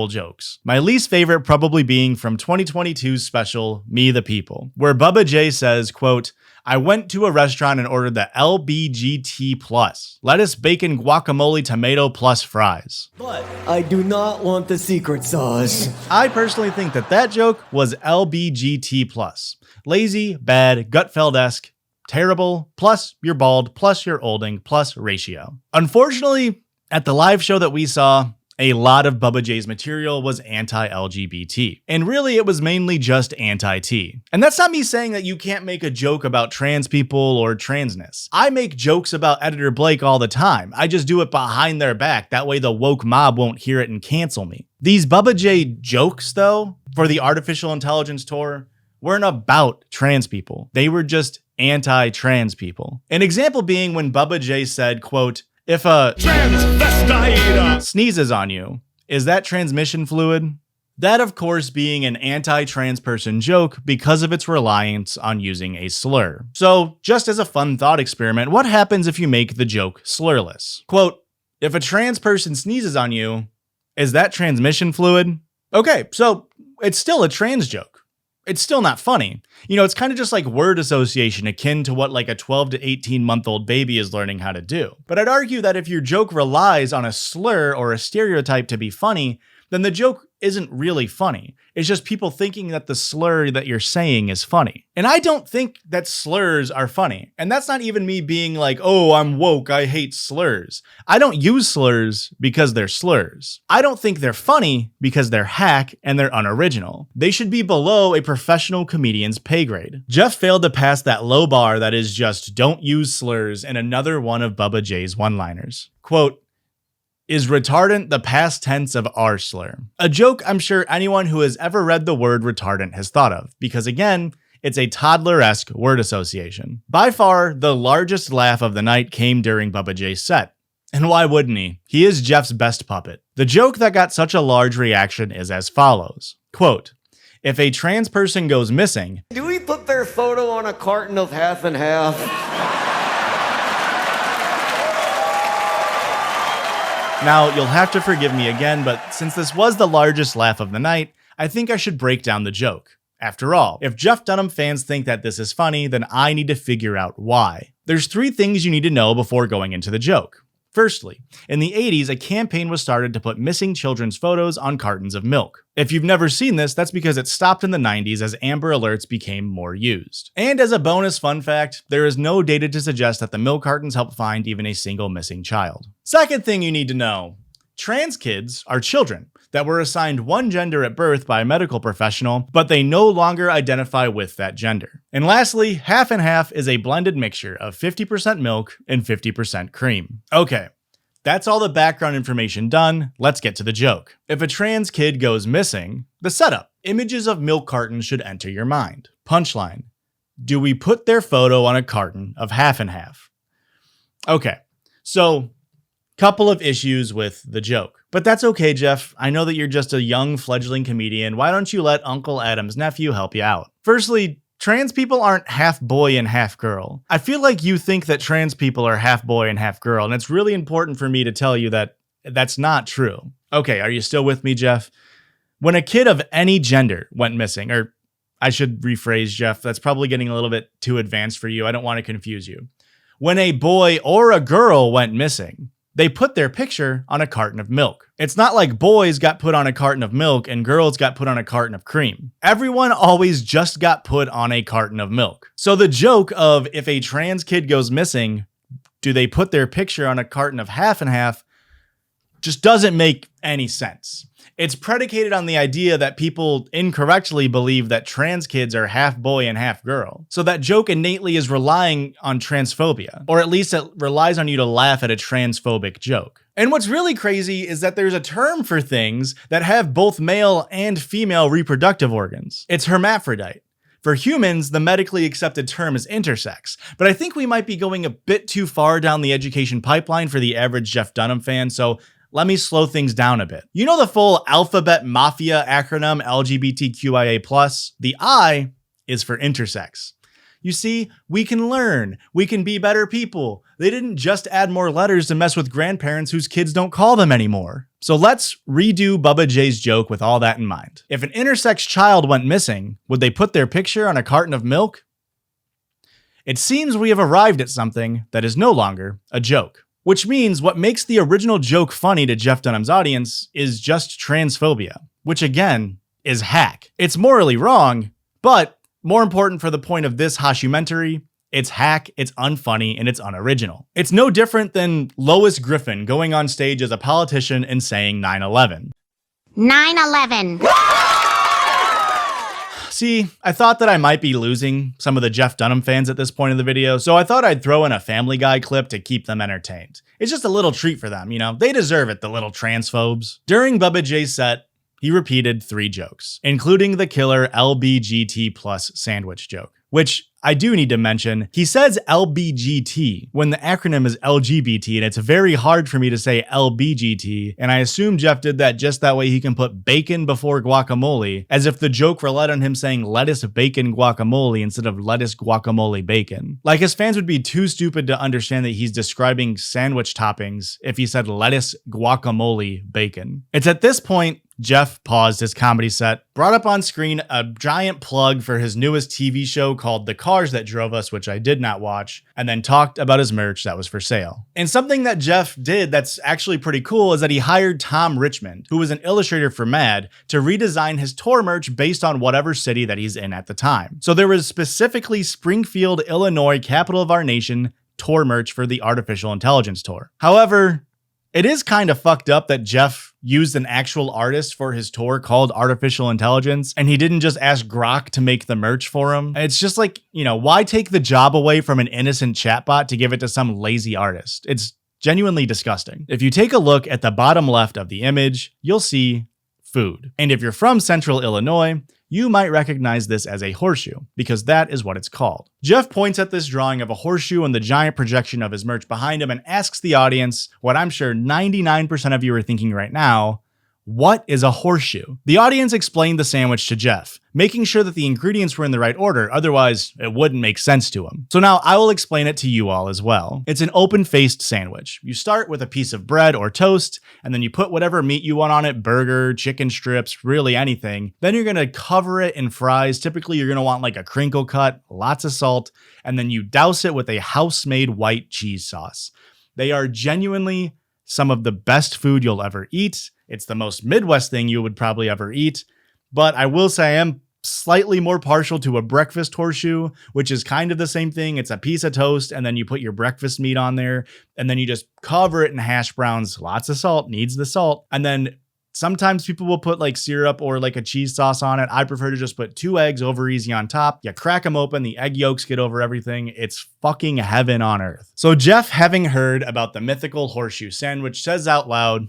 P: jokes. My least favorite probably being from 2022's special, Me the People, where Bubba J says, quote, I went to a restaurant and ordered the LBGT plus, lettuce, bacon, guacamole, tomato plus fries.
E: But I do not want the secret sauce.
P: I personally think that that joke was LBGT plus. Lazy, bad, Gutfeld-esque, terrible, plus you're bald, plus you're olding, plus ratio. Unfortunately, at the live show that we saw, a lot of Bubba J's material was anti-LGBT. And really, it was mainly just anti-T. And that's not me saying that you can't make a joke about trans people or transness. I make jokes about Editor Blake all the time. I just do it behind their back. That way the woke mob won't hear it and cancel me. These Bubba J jokes, though, for the Artificial Intelligence tour, weren't about trans people. They were just anti-trans people. An example being when Bubba J said, quote, if a transvestite sneezes on you, is that transmission fluid? That, of course, being an anti-trans person joke because of its reliance on using a slur. So, just as a fun thought experiment, what happens if you make the joke slurless? Quote, if a trans person sneezes on you, is that transmission fluid? Okay, so it's still a trans joke. It's still not funny. You know, it's kind of just like word association akin to what like a 12 to 18-month-old baby is learning how to do. But I'd argue that if your joke relies on a slur or a stereotype to be funny, then the joke isn't really funny. It's just people thinking that the slur that you're saying is funny. And I don't think that slurs are funny. And that's not even me being like, oh, I'm woke, I hate slurs. I don't use slurs because they're slurs. I don't think they're funny because they're hack and they're unoriginal. They should be below a professional comedian's pay grade. Jeff failed to pass that low bar that is just don't use slurs in another one of Bubba J's one-liners. Quote, is retardant the past tense of R slur? A joke I'm sure anyone who has ever read the word retardant has thought of, because again, it's a toddler-esque word association. By far, the largest laugh of the night came during Bubba J's set. And why wouldn't he? He is Jeff's best puppet. The joke that got such a large reaction is as follows. Quote, if a trans person goes missing...
E: Do we put their photo on a carton of half and half?
P: Now, you'll have to forgive me again, but since this was the largest laugh of the night, I think I should break down the joke. After all, if Jeff Dunham fans think that this is funny, then I need to figure out why. There's 3 things you need to know before going into the joke. Firstly, in the 80s, a campaign was started to put missing children's photos on cartons of milk. If you've never seen this, that's because it stopped in the 90s as Amber Alerts became more used. And as a bonus fun fact, there is no data to suggest that the milk cartons help find even a single missing child. Second thing you need to know, trans kids are children that were assigned one gender at birth by a medical professional, but they no longer identify with that gender. And lastly, half and half is a blended mixture of 50% milk and 50% cream. Okay, that's all the background information done. Let's get to the joke. If a trans kid goes missing, the setup. Images of milk cartons should enter your mind. Punchline. Do we put their photo on a carton of half and half? Okay, so couple of issues with the joke. But that's okay, Jeff. I know that you're just a young fledgling comedian. Why don't you let Uncle Adam's nephew help you out? Firstly, trans people aren't half boy and half girl. I feel like you think that trans people are half boy and half girl, and it's really important for me to tell you that that's not true. Okay, are you still with me, Jeff? When a kid of any gender went missing, or I should rephrase, Jeff, that's probably getting a little bit too advanced for you. I don't want to confuse you. When a boy or a girl went missing, they put their picture on a carton of milk. It's not like boys got put on a carton of milk and girls got put on a carton of cream. Everyone always just got put on a carton of milk. So the joke of if a trans kid goes missing, do they put their picture on a carton of half and half just doesn't make any sense. It's predicated on the idea that people incorrectly believe that trans kids are half boy and half girl. So that joke innately is relying on transphobia, or at least it relies on you to laugh at a transphobic joke. And what's really crazy is that there's a term for things that have both male and female reproductive organs. It's hermaphrodite. For humans, the medically accepted term is intersex, but I think we might be going a bit too far down the education pipeline for the average Jeff Dunham fan, so let me slow things down a bit. You know the full alphabet mafia acronym LGBTQIA+? The I is for intersex. You see, we can learn. We can be better people. They didn't just add more letters to mess with grandparents whose kids don't call them anymore. So let's redo Bubba J's joke with all that in mind. If an intersex child went missing, would they put their picture on a carton of milk? It seems we have arrived at something that is no longer a joke. Which means what makes the original joke funny to Jeff Dunham's audience is just transphobia, which again is hack. It's morally wrong, but more important for the point of this Hoshumentary, it's hack, it's unfunny, and it's unoriginal. It's no different than Lois Griffin going on stage as a politician and saying 9/11.
G: 9/11.
P: See, I thought that I might be losing some of the Jeff Dunham fans at this point in the video, so I thought I'd throw in a Family Guy clip to keep them entertained. It's just a little treat for them, you know? They deserve it, the little transphobes. During Bubba J's set, he repeated 3 jokes, including the killer LBGT plus sandwich joke, which I do need to mention. He says LBGT when the acronym is LGBT, and it's very hard for me to say LBGT, and I assume Jeff did that just that way he can put bacon before guacamole, as if the joke relied on him saying lettuce, bacon, guacamole instead of lettuce, guacamole, bacon. Like his fans would be too stupid to understand that he's describing sandwich toppings if he said lettuce, guacamole, bacon. It's at this point Jeff paused his comedy set, brought up on screen a giant plug for his newest TV show called The cars that drove us, which I did not watch, and then talked about his merch that was for sale. And something that Jeff did that's actually pretty cool is that he hired Tom Richmond, who was an illustrator for Mad, to redesign his tour merch based on whatever city that he's in at the time. So there was specifically Springfield, Illinois, capital of our nation, tour merch for the Artificial Intelligence tour. However, it is kind of fucked up that Jeff used an actual artist for his tour called Artificial Intelligence, and he didn't just ask Grok to make the merch for him. It's just like, you know, why take the job away from an innocent chatbot to give it to some lazy artist? It's genuinely disgusting. If you take a look at the bottom left of the image, you'll see food. And if you're from Central Illinois, you might recognize this as a horseshoe, because that is what it's called. Jeff points at this drawing of a horseshoe and the giant projection of his merch behind him and asks the audience what I'm sure 99% of you are thinking right now: what is a horseshoe? The audience explained the sandwich to Jeff, making sure that the ingredients were in the right order, otherwise it wouldn't make sense to him. So now I will explain it to you all as well. It's an open-faced sandwich. You start with a piece of bread or toast, and then you put whatever meat you want on it, burger, chicken strips, really anything. Then you're gonna cover it in fries. Typically you're gonna want like a crinkle cut, lots of salt, and then you douse it with a house-made white cheese sauce. They are genuinely some of the best food you'll ever eat. It's the most Midwest thing you would probably ever eat. But I will say I am slightly more partial to a breakfast horseshoe, which is kind of the same thing. It's a piece of toast, and then you put your breakfast meat on there, and then you just cover it in hash browns. Lots of salt, needs the salt. And then sometimes people will put like syrup or like a cheese sauce on it. I prefer to just put 2 eggs over easy on top. You crack them open, the egg yolks get over everything. It's fucking heaven on earth. So Jeff, having heard about the mythical horseshoe sandwich, says out loud,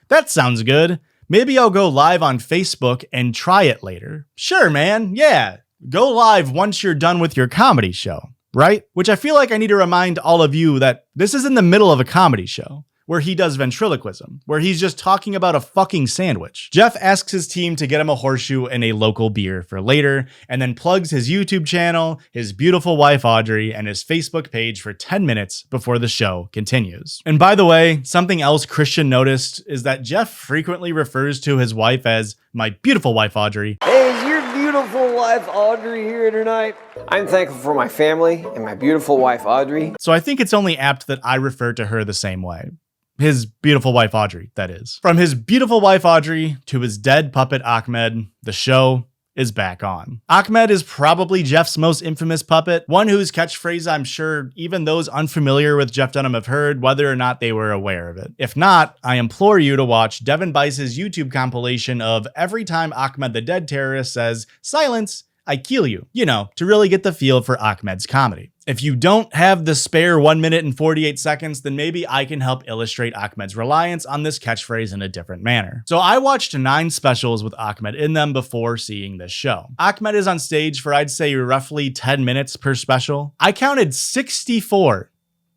P: that sounds good. Maybe I'll go live on Facebook and try it later. Sure, man. Yeah. Go live once you're done with your comedy show, right? Which I feel like I need to remind all of you that this is in the middle of a comedy show where he does ventriloquism, where he's just talking about a fucking sandwich. Jeff asks his team to get him a horseshoe and a local beer for later, and then plugs his YouTube channel, his beautiful wife Audrey, and his Facebook page for 10 minutes before the show continues. And by the way, something else Christian noticed is that Jeff frequently refers to his wife as my beautiful wife Audrey.
E: Hey, is your beautiful wife Audrey here tonight?
F: I'm thankful for my family and my beautiful wife Audrey.
P: So I think it's only apt that I refer to her the same way. His beautiful wife Audrey, that is. From his beautiful wife Audrey to his dead puppet Ahmed, the show is back on. Ahmed is probably Jeff's most infamous puppet, one whose catchphrase I'm sure even those unfamiliar with Jeff Dunham have heard, whether or not they were aware of it. If not, I implore you to watch Devin Bice's YouTube compilation of every time Ahmed the Dead Terrorist says, "Silence, I kill you," you know, to really get the feel for Ahmed's comedy. If you don't have the spare 1 minute and 48 seconds, then maybe I can help illustrate Ahmed's reliance on this catchphrase in a different manner. So I watched 9 specials with Ahmed in them before seeing this show. Ahmed is on stage for I'd say roughly 10 minutes per special. I counted 64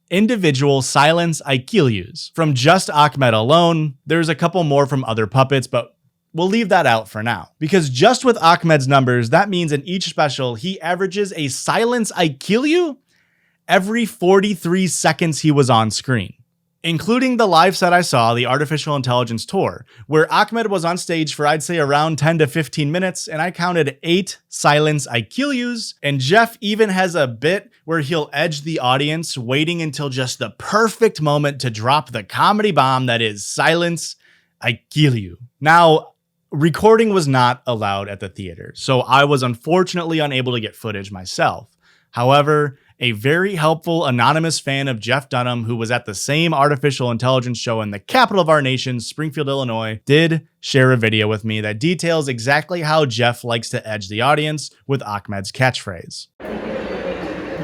P: individual silence I kill yous from just Ahmed alone. There's a couple more from other puppets, but we'll leave that out for now, because just with Ahmed's numbers, that means in each special, he averages a silence I kill you every 43 seconds he was on screen, including the live set I saw, the Artificial Intelligence tour, where Ahmed was on stage for I'd say around 10 to 15 minutes, and I counted 8 silence I kill yous. And Jeff even has a bit where he'll edge the audience, waiting until just the perfect moment to drop the comedy bomb that is silence I kill you. Now, recording was not allowed at the theater, so I was unfortunately unable to get footage myself. However, a very helpful anonymous fan of Jeff Dunham, who was at the same Artificial Intelligence show in the capital of our nation, Springfield, Illinois, did share a video with me that details exactly how Jeff likes to edge the audience with Ahmed's catchphrase.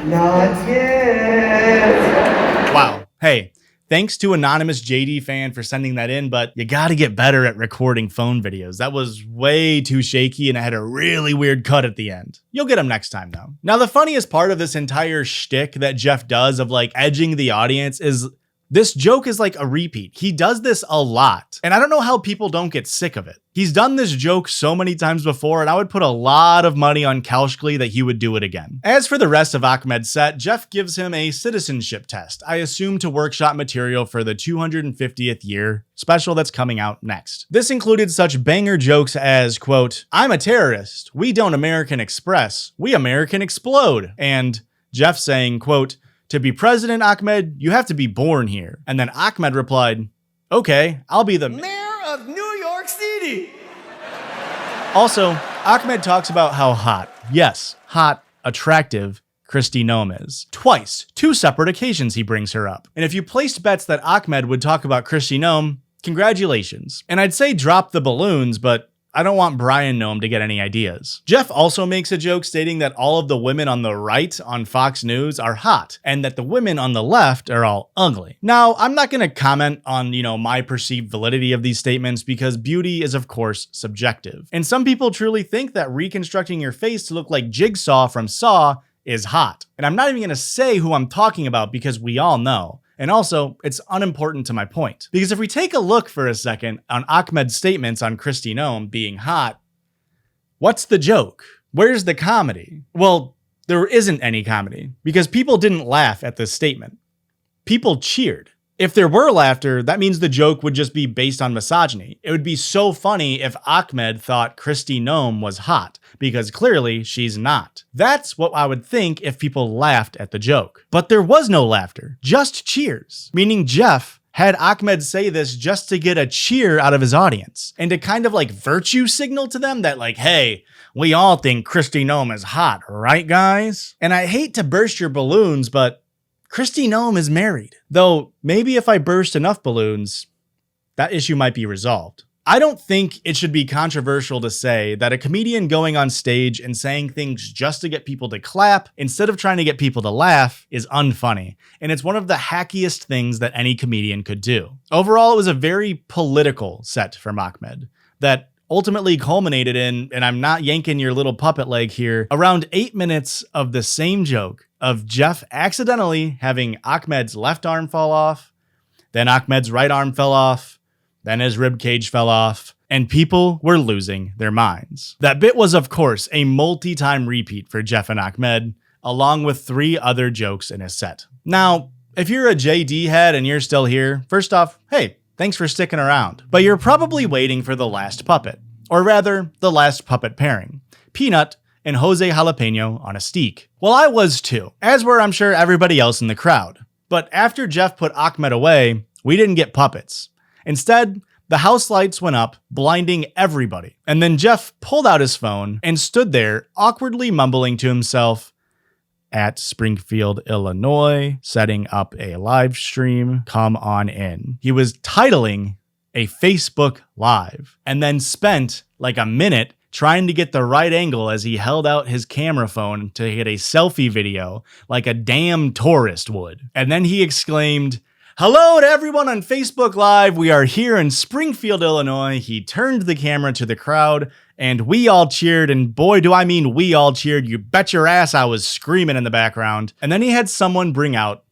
E: Not yet.
P: Wow. Hey. Thanks to anonymous JD fan for sending that in, but you gotta get better at recording phone videos. That was way too shaky and it had a really weird cut at the end. You'll get them next time though. Now the funniest part of this entire shtick that Jeff does of like edging the audience is This joke is like a repeat. He does this a lot. And I don't know how people don't get sick of it. He's done this joke so many times before, and I would put a lot of money on Kaushli that he would do it again. As for the rest of Ahmed's set, Jeff gives him a citizenship test, I assume to workshop material for the 250th year special that's coming out next. This included such banger jokes as, quote, "I'm a terrorist. We don't American Express. We American explode." And Jeff saying, quote, "To be president, Ahmed, you have to be born here." And then Ahmed replied, "Okay, I'll be the
E: Mayor of New York City.
P: Also, Ahmed talks about how hot, yes, hot, attractive, Kristi Noem is. Twice, 2 separate occasions he brings her up. And if you placed bets that Ahmed would talk about Kristi Noem, congratulations. And I'd say drop the balloons, but I don't want Brian Noem to get any ideas. Jeff also makes a joke stating that all of the women on the right on Fox News are hot, and that the women on the left are all ugly. Now, I'm not going to comment on, my perceived validity of these statements because beauty is, of course, subjective. And some people truly think that reconstructing your face to look like Jigsaw from Saw is hot. And I'm not even going to say who I'm talking about because we all know. And also, it's unimportant to my point. Because if we take a look for a second on Ahmed's statements on Kristi Noem being hot, what's the joke? Where's the comedy? Well, there isn't any comedy because people didn't laugh at this statement. People cheered. If there were laughter, that means the joke would just be based on misogyny. It would be so funny if Ahmed thought Kristi Noem was hot, because clearly she's not. That's what I would think if people laughed at the joke. But there was no laughter, just cheers. Meaning Jeff had Ahmed say this just to get a cheer out of his audience, and to kind of like virtue signal to them that like, hey, we all think Kristi Noem is hot, right guys? And I hate to burst your balloons, but Kristi Noem is married. Though maybe if I burst enough balloons, that issue might be resolved. I don't think it should be controversial to say that a comedian going on stage and saying things just to get people to clap instead of trying to get people to laugh is unfunny, and it's one of the hackiest things that any comedian could do. Overall, it was a very political set from Ahmed that ultimately culminated in, and I'm not yanking your little puppet leg here, around 8 minutes of the same joke of Jeff accidentally having Ahmed's left arm fall off, then Ahmed's right arm fell off, then his rib cage fell off, and people were losing their minds. That bit was, of course, a multi-time repeat for Jeff and Ahmed, along with 3 other jokes in his set. Now, if you're a JD head and you're still here, first off, hey, thanks for sticking around. But you're probably waiting for the last puppet, or rather, the last puppet pairing, Peanut and Jose Jalapeno on a steak. Well, I was too, as were I'm sure everybody else in the crowd. But after Jeff put Ahmed away, we didn't get puppets. Instead, the house lights went up, blinding everybody. And then Jeff pulled out his phone and stood there, awkwardly mumbling to himself, "At Springfield, Illinois, setting up a live stream, come on in." He was titling a Facebook Live, and then spent like a minute trying to get the right angle as he held out his camera phone to get a selfie video like a damn tourist would. And then he exclaimed, "Hello to everyone on Facebook Live. We are here in Springfield, Illinois." He turned the camera to the crowd and we all cheered, and boy, do I mean we all cheered. You bet your ass I was screaming in the background. And then he had someone bring out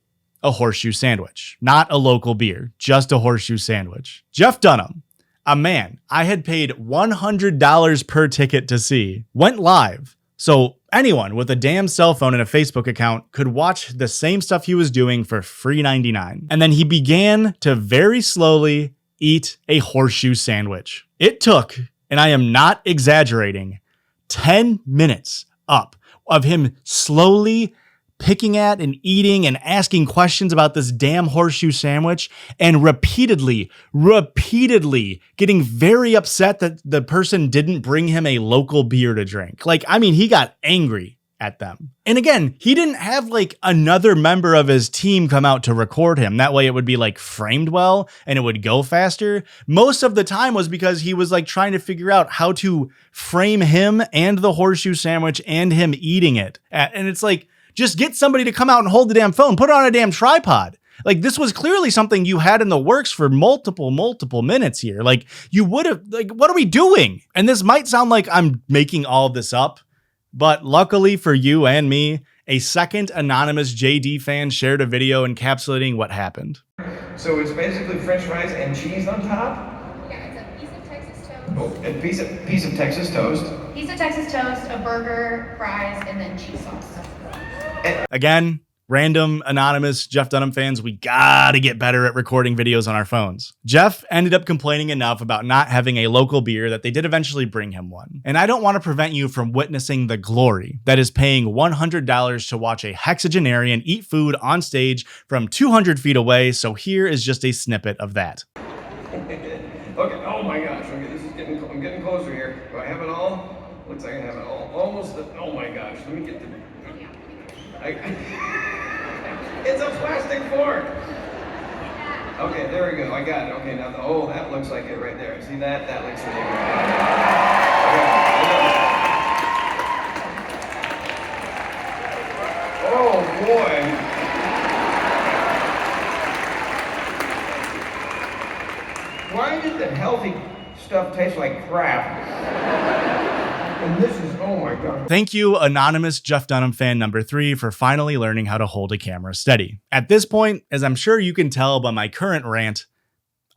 P: a horseshoe sandwich. Not a local beer, just a horseshoe sandwich. Jeff Dunham, a man I had paid $100 per ticket to see, went live. So anyone with a damn cell phone and a Facebook account could watch the same stuff he was doing for free $99. And then he began to very slowly eat a horseshoe sandwich. It took, and I am not exaggerating, 10 minutes up of him slowly picking at and eating and asking questions about this damn horseshoe sandwich, and repeatedly getting very upset that the person didn't bring him a local beer to drink. Like, I mean, he got angry at them. And again, he didn't have like another member of his team come out to record him. That way it would be like framed well and it would go faster. Most of the time was because he was like trying to figure out how to frame him and the horseshoe sandwich and him eating it. And it's like, just get somebody to come out and hold the damn phone, put it on a damn tripod. Like, this was clearly something you had in the works for multiple minutes here. Like, you would have, like, what are we doing? And this might sound like I'm making all of this up, but luckily for you and me, A second anonymous JD fan shared a video encapsulating what happened.
F: So it's basically French fries and cheese on top?
U: Yeah, it's a piece of Texas toast.
F: Oh, a piece of Texas toast.
U: Piece of Texas toast, a burger, fries, and then cheese sauce.
P: Again, random anonymous Jeff Dunham fans, we gotta get better at recording videos on our phones. Jeff ended up complaining enough about not having a local beer that they did eventually bring him one. And I don't want to prevent you from witnessing the glory that is paying $100 to watch a hexagenarian eat food on stage from 200 feet away, so here is just a snippet of that.
F: Okay, oh my gosh, okay, I'm getting closer here. Do I have it all? Looks like I have it all. Almost, oh my gosh, let me get the... It's a plastic fork. Okay, there we go. I got it. Okay, now that looks like it right there. See that? That looks really good. Oh boy. Why did the healthy stuff taste like crap? And this is, oh my God.
P: Thank you, anonymous Jeff Dunham fan number 3, for finally learning how to hold a camera steady. At this point, as I'm sure you can tell by my current rant,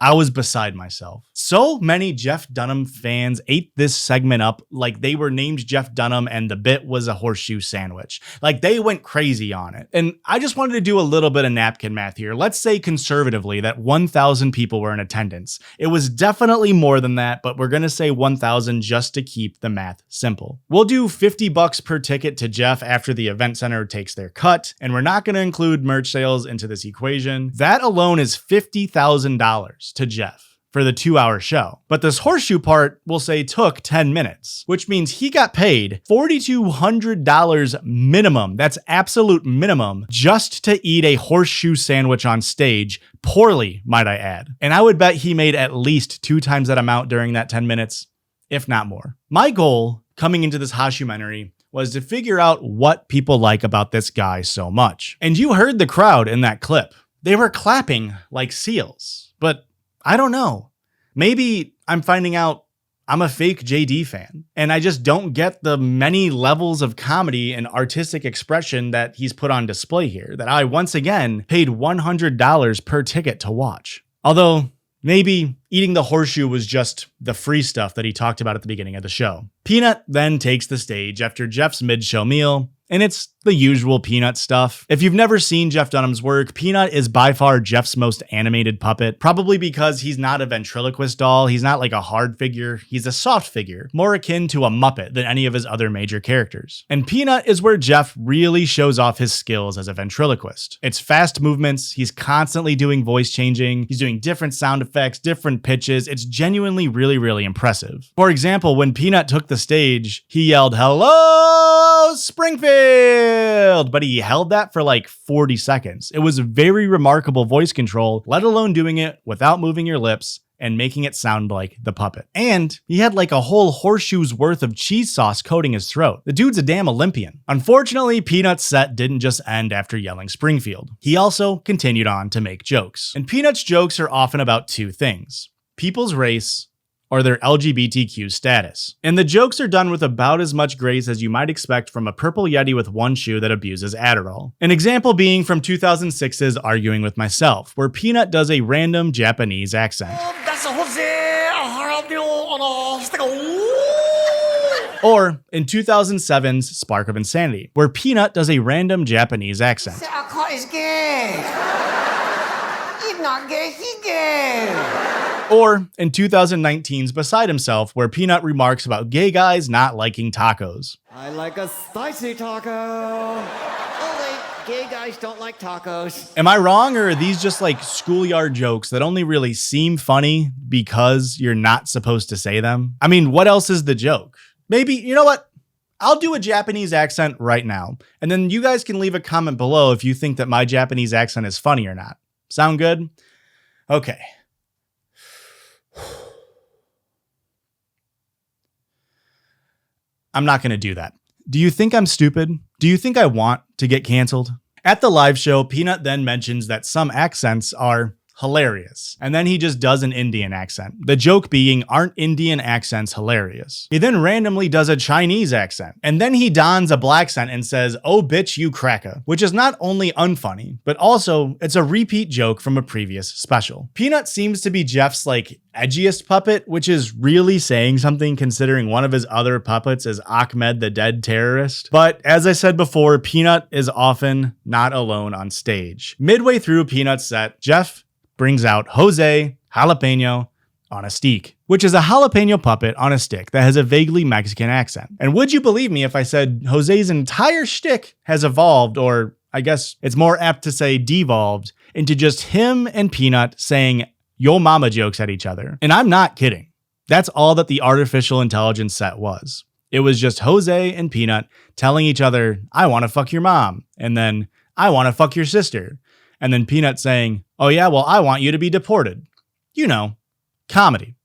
P: I was beside myself. So many Jeff Dunham fans ate this segment up like they were named Jeff Dunham and the bit was a horseshoe sandwich. Like they went crazy on it. And I just wanted to do a little bit of napkin math here. Let's say conservatively that 1,000 people were in attendance. It was definitely more than that, but we're gonna say 1,000 just to keep the math simple. We'll do $50 per ticket to Jeff after the event center takes their cut, and we're not gonna include merch sales into this equation. That alone is $50,000 to Jeff for the 2-hour show. But this horseshoe part, we'll say, took 10 minutes, which means he got paid $4,200 minimum. That's absolute minimum just to eat a horseshoe sandwich on stage, poorly, might I add. And I would bet he made at least 2 times that amount during that 10 minutes, if not more. My goal coming into this Hoshumentary was to figure out what people like about this guy so much. And you heard the crowd in that clip. They were clapping like seals, but I don't know. Maybe I'm finding out I'm a fake JD fan, and I just don't get the many levels of comedy and artistic expression that he's put on display here, that I once again paid $100 per ticket to watch. Although, maybe eating the horseshoe was just the free stuff that he talked about at the beginning of the show. Peanut then takes the stage after Jeff's mid-show meal, and it's the usual Peanut stuff. If you've never seen Jeff Dunham's work, Peanut is by far Jeff's most animated puppet, probably because he's not a ventriloquist doll, he's not like a hard figure, he's a soft figure, more akin to a Muppet than any of his other major characters. And Peanut is where Jeff really shows off his skills as a ventriloquist. It's fast movements, he's constantly doing voice changing, he's doing different sound effects, different pitches, it's genuinely really impressive. For example, when Peanut took the stage, he yelled, "Hello, Springfield!" But he held that for like 40 seconds. It was very remarkable voice control, let alone doing it without moving your lips and making it sound like the puppet. And he had like a whole horseshoe's worth of cheese sauce coating his throat. The dude's a damn Olympian. Unfortunately, Peanut's set didn't just end after yelling Springfield. He also continued on to make jokes. And Peanut's jokes are often about 2 things: people's race or their LGBTQ status. And the jokes are done with about as much grace as you might expect from a purple Yeti with one shoe that abuses Adderall. An example being from 2006's Arguing with Myself, where Peanut does a random Japanese accent. Or in 2007's Spark of Insanity, where Peanut does a random Japanese accent.
B: He's gay. He's not gay, he's gay.
P: Or in 2019's Beside Himself, where Peanut remarks about gay guys not liking tacos.
E: I like a spicy taco. Oh wait, gay guys don't like tacos.
P: Am I wrong, or are these just like schoolyard jokes that only really seem funny because you're not supposed to say them? I mean, what else is the joke? Maybe, you know what? I'll do a Japanese accent right now, and then you guys can leave a comment below if you think that my Japanese accent is funny or not. Sound good? Okay. I'm not going to do that. Do you think I'm stupid? Do you think I want to get canceled? At the live show, Peanut then mentions that some accents are hilarious. And then he just does an Indian accent. The joke being, aren't Indian accents hilarious? He then randomly does a Chinese accent. And then he dons a black accent and says, oh bitch, you cracker, which is not only unfunny, but also it's a repeat joke from a previous special. Peanut seems to be Jeff's like edgiest puppet, which is really saying something considering one of his other puppets is Ahmed the Dead Terrorist. But as I said before, Peanut is often not alone on stage. Midway through Peanut's set, Jeff brings out Jose Jalapeno on a Stick, which is a jalapeno puppet on a stick that has a vaguely Mexican accent. And would you believe me if I said Jose's entire shtick has evolved, or I guess it's more apt to say devolved, into just him and Peanut saying yo mama jokes at each other. And I'm not kidding. That's all that the artificial intelligence set was. It was just Jose and Peanut telling each other, I want to fuck your mom. And then, I want to fuck your sister. And then Peanut saying, oh yeah, well, I want you to be deported. You know, comedy.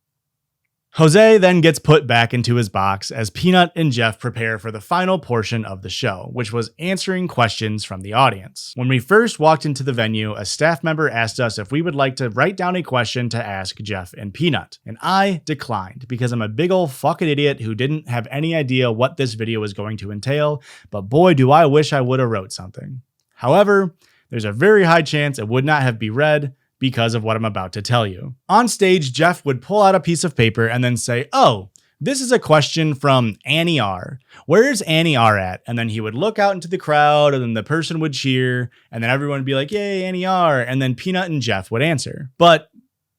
P: Jose then gets put back into his box as Peanut and Jeff prepare for the final portion of the show, which was answering questions from the audience. When we first walked into the venue, a staff member asked us if we would like to write down a question to ask Jeff and Peanut, and I declined because I'm a big ol' fucking idiot who didn't have any idea what this video was going to entail, but boy do I wish I would have wrote something. However, there's a very high chance it would not have been read because of what I'm about to tell you. On stage, Jeff would pull out a piece of paper and then say, oh, this is a question from Annie R. Where's Annie R at? And then he would look out into the crowd and then the person would cheer and then everyone would be like, yay, Annie R. And then Peanut and Jeff would answer. But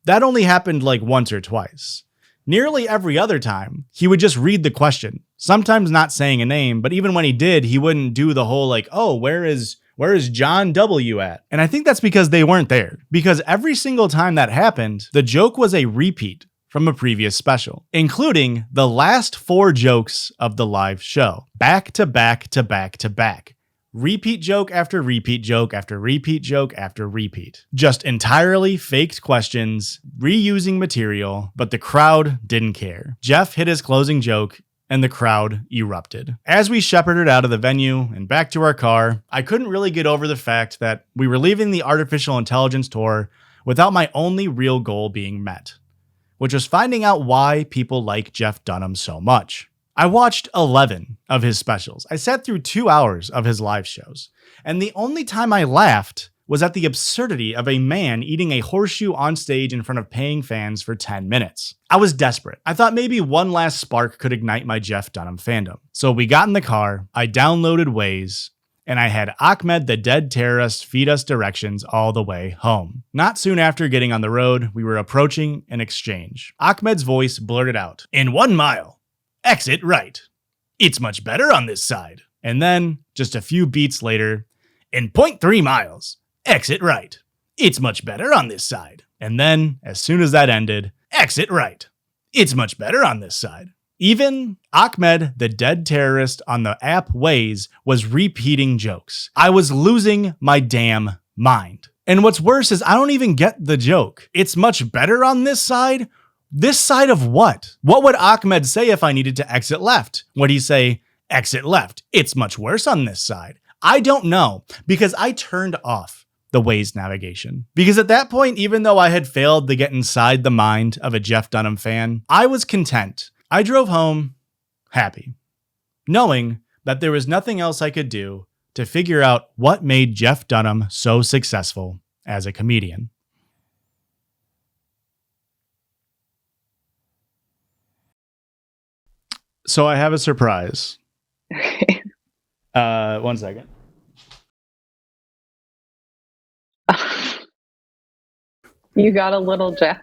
P: that only happened like once or twice. Nearly every other time, he would just read the question, sometimes not saying a name, but even when he did, he wouldn't do the whole like, oh, where is John W. at? And I think that's because they weren't there. Because every single time that happened, the joke was a repeat from a previous special, including the last 4 jokes of the live show. Back to back to back to back. Repeat joke after repeat joke after repeat joke after repeat. Just entirely faked questions, reusing material, but the crowd didn't care. Jeff hit his closing joke and the crowd erupted. As we shepherded out of the venue and back to our car, I couldn't really get over the fact that we were leaving the artificial intelligence tour without my only real goal being met, which was finding out why people like Jeff Dunham so much. I watched 11 of his specials. I sat through 2 hours of his live shows, and the only time I laughed was at the absurdity of a man eating a horseshoe on stage in front of paying fans for 10 minutes. I was desperate. I thought maybe one last spark could ignite my Jeff Dunham fandom. So we got in the car, I downloaded Waze, and I had Ahmed the Dead Terrorist feed us directions all the way home. Not soon after getting on the road, we were approaching an exchange. Ahmed's voice blurted out, in 1 mile, exit right. It's much better on this side. And then, just a few beats later, in 0.3 miles, exit right. It's much better on this side. And then, as soon as that ended, exit right. It's much better on this side. Even Ahmed, the Dead Terrorist on the app Waze, was repeating jokes. I was losing my damn mind. And what's worse is I don't even get the joke. It's much better on this side? This side of what? What would Ahmed say if I needed to exit left? Would he say, exit left? It's much worse on this side. I don't know, because I turned off the Waze navigation. Because at that point, even though I had failed to get inside the mind of a Jeff Dunham fan, I was content. I drove home happy, knowing that there was nothing else I could do to figure out what made Jeff Dunham so successful as a comedian. So I have a surprise. 1 second.
Q: You got a little Jeff.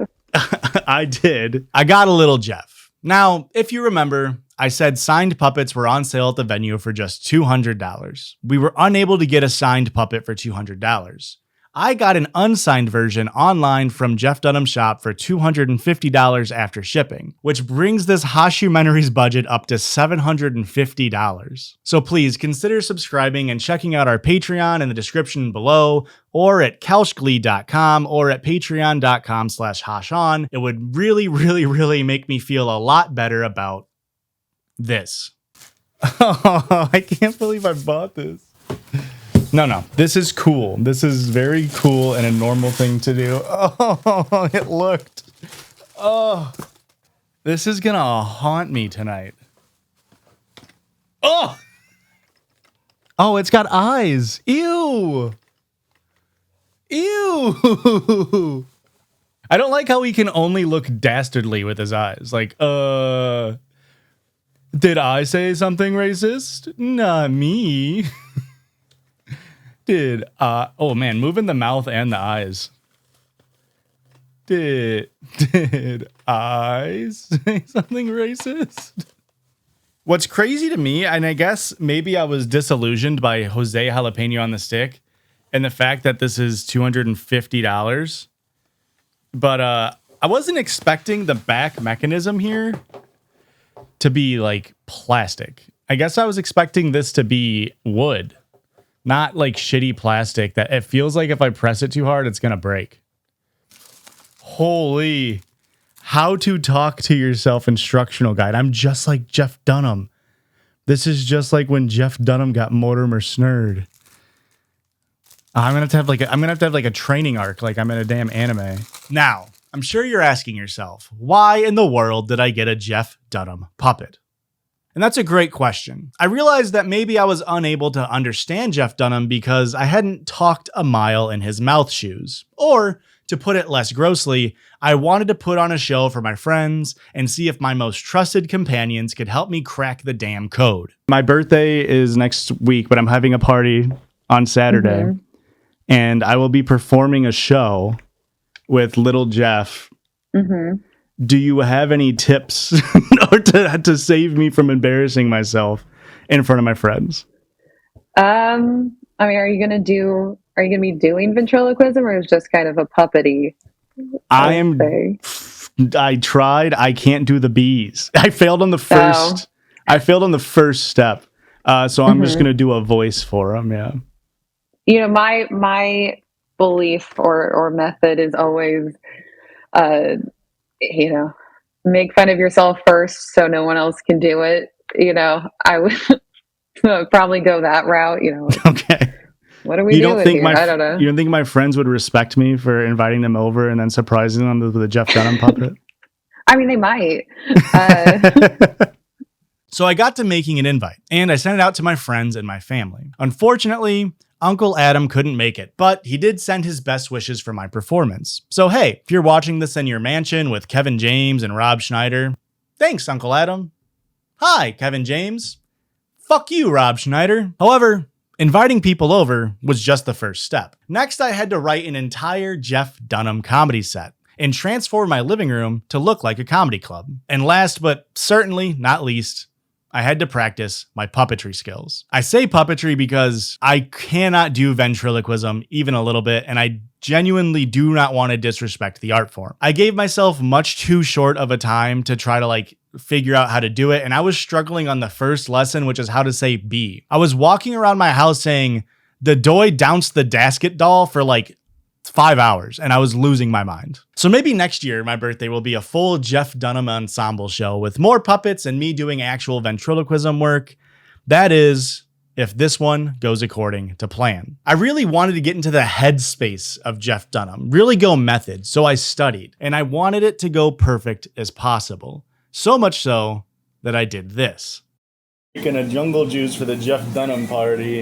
P: I did. I got a little Jeff. Now, if you remember, I said signed puppets were on sale at the venue for just $200. We were unable to get a signed puppet for $200. I got an unsigned version online from Jeff Dunham's shop for $250 after shipping, which brings this Hoshumentary's budget up to $750. So please consider subscribing and checking out our Patreon in the description below, or at couchglee.com, or at patreon.com/hoshon. It would really make me feel a lot better about this. Oh, I can't believe I bought this. No. This is cool. This is very cool and a normal thing to do. Oh, it looked. Oh, this is gonna haunt me tonight. Oh, it's got eyes. Ew. Ew. I don't like how he can only look dastardly with his eyes. Like, did I say something racist? Not me. Oh man, moving the mouth and the eyes. Did I say something racist? What's crazy to me, and I guess maybe I was disillusioned by Jose Jalapeno on the Stick and the fact that this is $250. But I wasn't expecting the back mechanism here to be like plastic. I guess I was expecting this to be wood, not like shitty plastic that it feels like if I press it too hard, it's going to break. Holy, how to talk to yourself instructional guide. I'm just like Jeff Dunham. This is just like when Jeff Dunham got Mortimer Snurd. I'm gonna have to have like a training arc, like I'm in a damn anime. Now, I'm sure you're asking yourself, why in the world did I get a Jeff Dunham puppet? And that's a great question. I realized that maybe I was unable to understand Jeff Dunham because I hadn't talked a mile in his mouth shoes. Or, to put it less grossly, I wanted to put on a show for my friends and see if my most trusted companions could help me crack the damn code. My birthday is next week, but I'm having a party on Saturday. Mm-hmm. And I will be performing a show with little Jeff. Mm-hmm. Do you have any tips or to save me from embarrassing myself in front of my friends?
Q: I mean, are you gonna be doing ventriloquism, or is it just kind of a puppety?
P: I tried. I can't do the bees. I failed on the first. I failed on the first step. So I'm just gonna do a voice for him. Yeah.
Q: You know, my belief or method is always, make fun of yourself first so no one else can do it. You know, I would probably go that route. You know.
P: Okay.
Q: What are we doing here? I don't know.
P: You don't think my friends would respect me for inviting them over and then surprising them with a Jeff Dunham puppet?
Q: I mean, they might.
P: So I got to making an invite, and I sent it out to my friends and my family. Unfortunately, Uncle Adam couldn't make it, but he did send his best wishes for my performance. So hey, if you're watching this in your mansion with Kevin James and Rob Schneider, thanks, Uncle Adam. Hi, Kevin James. Fuck you, Rob Schneider. However, inviting people over was just the first step. Next, I had to write an entire Jeff Dunham comedy set and transform my living room to look like a comedy club. And last but certainly not least, I had to practice my puppetry skills. I say puppetry because I cannot do ventriloquism even a little bit, and I genuinely do not want to disrespect the art form. I gave myself much too short of a time to try to figure out how to do it, and I was struggling on the first lesson, which is how to say B. I was walking around my house saying, "The doy dounced the dasket doll" for 5 hours, and I was losing my mind. So maybe next year, my birthday will be a full Jeff Dunham ensemble show with more puppets and me doing actual ventriloquism work. That is, if this one goes according to plan. I really wanted to get into the headspace of Jeff Dunham, really go method, so I studied, and I wanted it to go perfect as possible. So much so that I did this. Making a jungle juice for the Jeff Dunham party,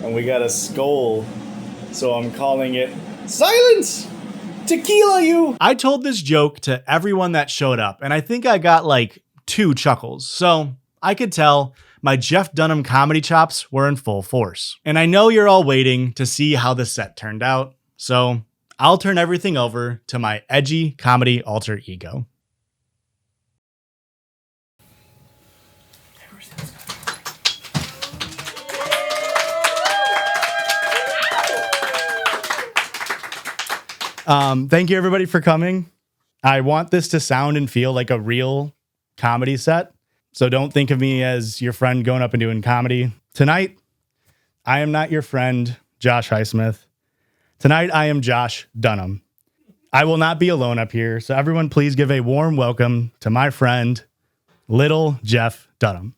P: and we got a skull, so I'm calling it Silence! Tequila you! I told this joke to everyone that showed up, and I think I got 2 chuckles, so I could tell my Jeff Dunham comedy chops were in full force. And I know you're all waiting to see how the set turned out, so I'll turn everything over to my edgy comedy alter ego. Thank you everybody for coming. I want this to sound and feel like a real comedy set. So don't think of me as your friend going up and doing comedy. Tonight, I am not your friend, Josh Highsmith. Tonight, I am Josh Dunham. I will not be alone up here. So everyone please give a warm welcome to my friend, little Jeff Dunham.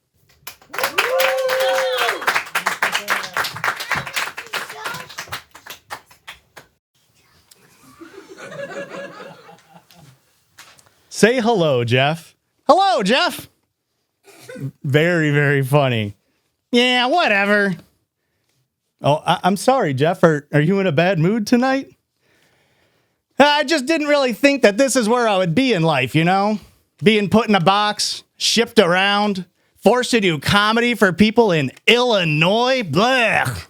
P: Say hello, Jeff. Hello, Jeff. Very, very funny. Yeah, whatever. Oh, I'm sorry, Jeff. Are you in a bad mood tonight? I just didn't really think that this is where I would be in life, you know? Being put in a box, shipped around, forced to do comedy for people in Illinois. Blech.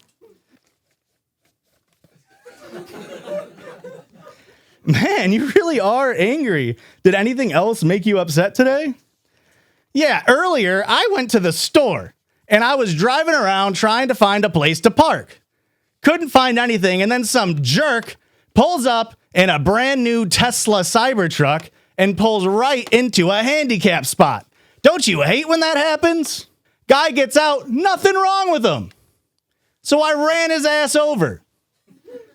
P: Man, you really are angry. Did anything else make you upset today? Yeah, earlier I went to the store and I was driving around trying to find a place to park. Couldn't find anything, and then some jerk pulls up in a brand new Tesla Cybertruck and pulls right into a handicap spot. Don't you hate when that happens? Guy gets out, nothing wrong with him. So I ran his ass over.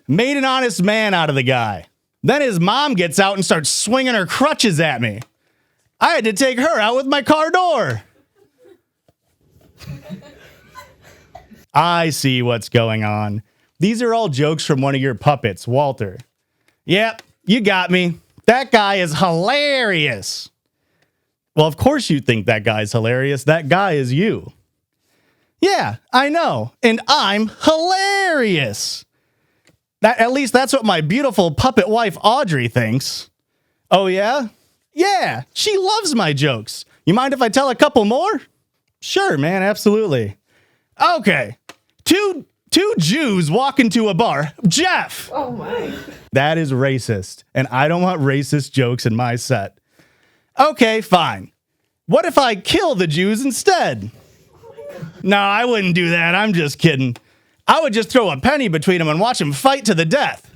P: Made an honest man out of the guy. Then his mom gets out and starts swinging her crutches at me. I had to take her out with my car door. I see what's going on. These are all jokes from one of your puppets, Walter. Yep, you got me. That guy is hilarious. Well, of course you think that guy's hilarious. That guy is you. Yeah, I know. And I'm hilarious. At least that's what my beautiful puppet wife, Audrey, thinks. Oh, yeah? Yeah, she loves my jokes. You mind if I tell a couple more? Sure, man, absolutely. Okay. Two Jews walk into a bar. Jeff!
S: Oh, my.
P: That is racist, and I don't want racist jokes in my set. Okay, fine. What if I kill the Jews instead? No, I wouldn't do that. I'm just kidding. I would just throw a penny between them and watch them fight to the death.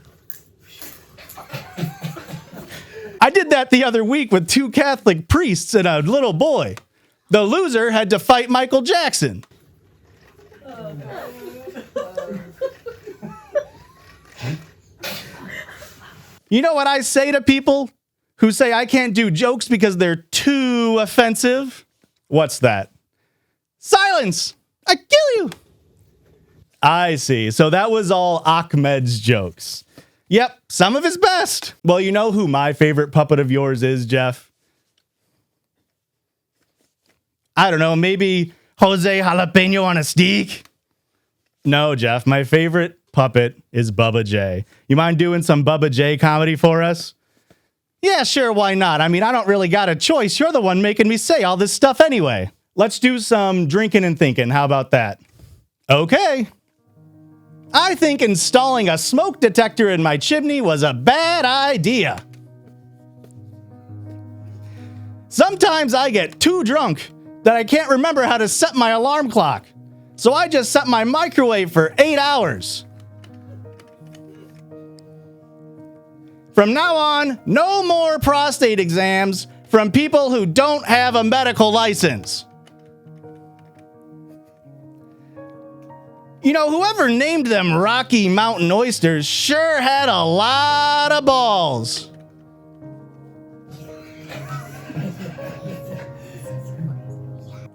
P: I did that the other week with 2 Catholic priests and a little boy. The loser had to fight Michael Jackson. You know what I say to people who say I can't do jokes because they're too offensive? What's that? Silence! I kill you! I see. So that was all Ahmed's jokes. Yep, some of his best. Well, you know who my favorite puppet of yours is, Jeff? I don't know, maybe Jose Jalapeno on a stick? No, Jeff, my favorite puppet is Bubba J. You mind doing some Bubba J comedy for us? Yeah, sure, why not? I mean, I don't really got a choice. You're the one making me say all this stuff anyway. Let's do some drinking and thinking. How about that? Okay. I think installing a smoke detector in my chimney was a bad idea. Sometimes I get too drunk that I can't remember how to set my alarm clock. So I just set my microwave for 8 hours. From now on, no more prostate exams from people who don't have a medical license. You know, whoever named them Rocky Mountain oysters sure had a lot of balls.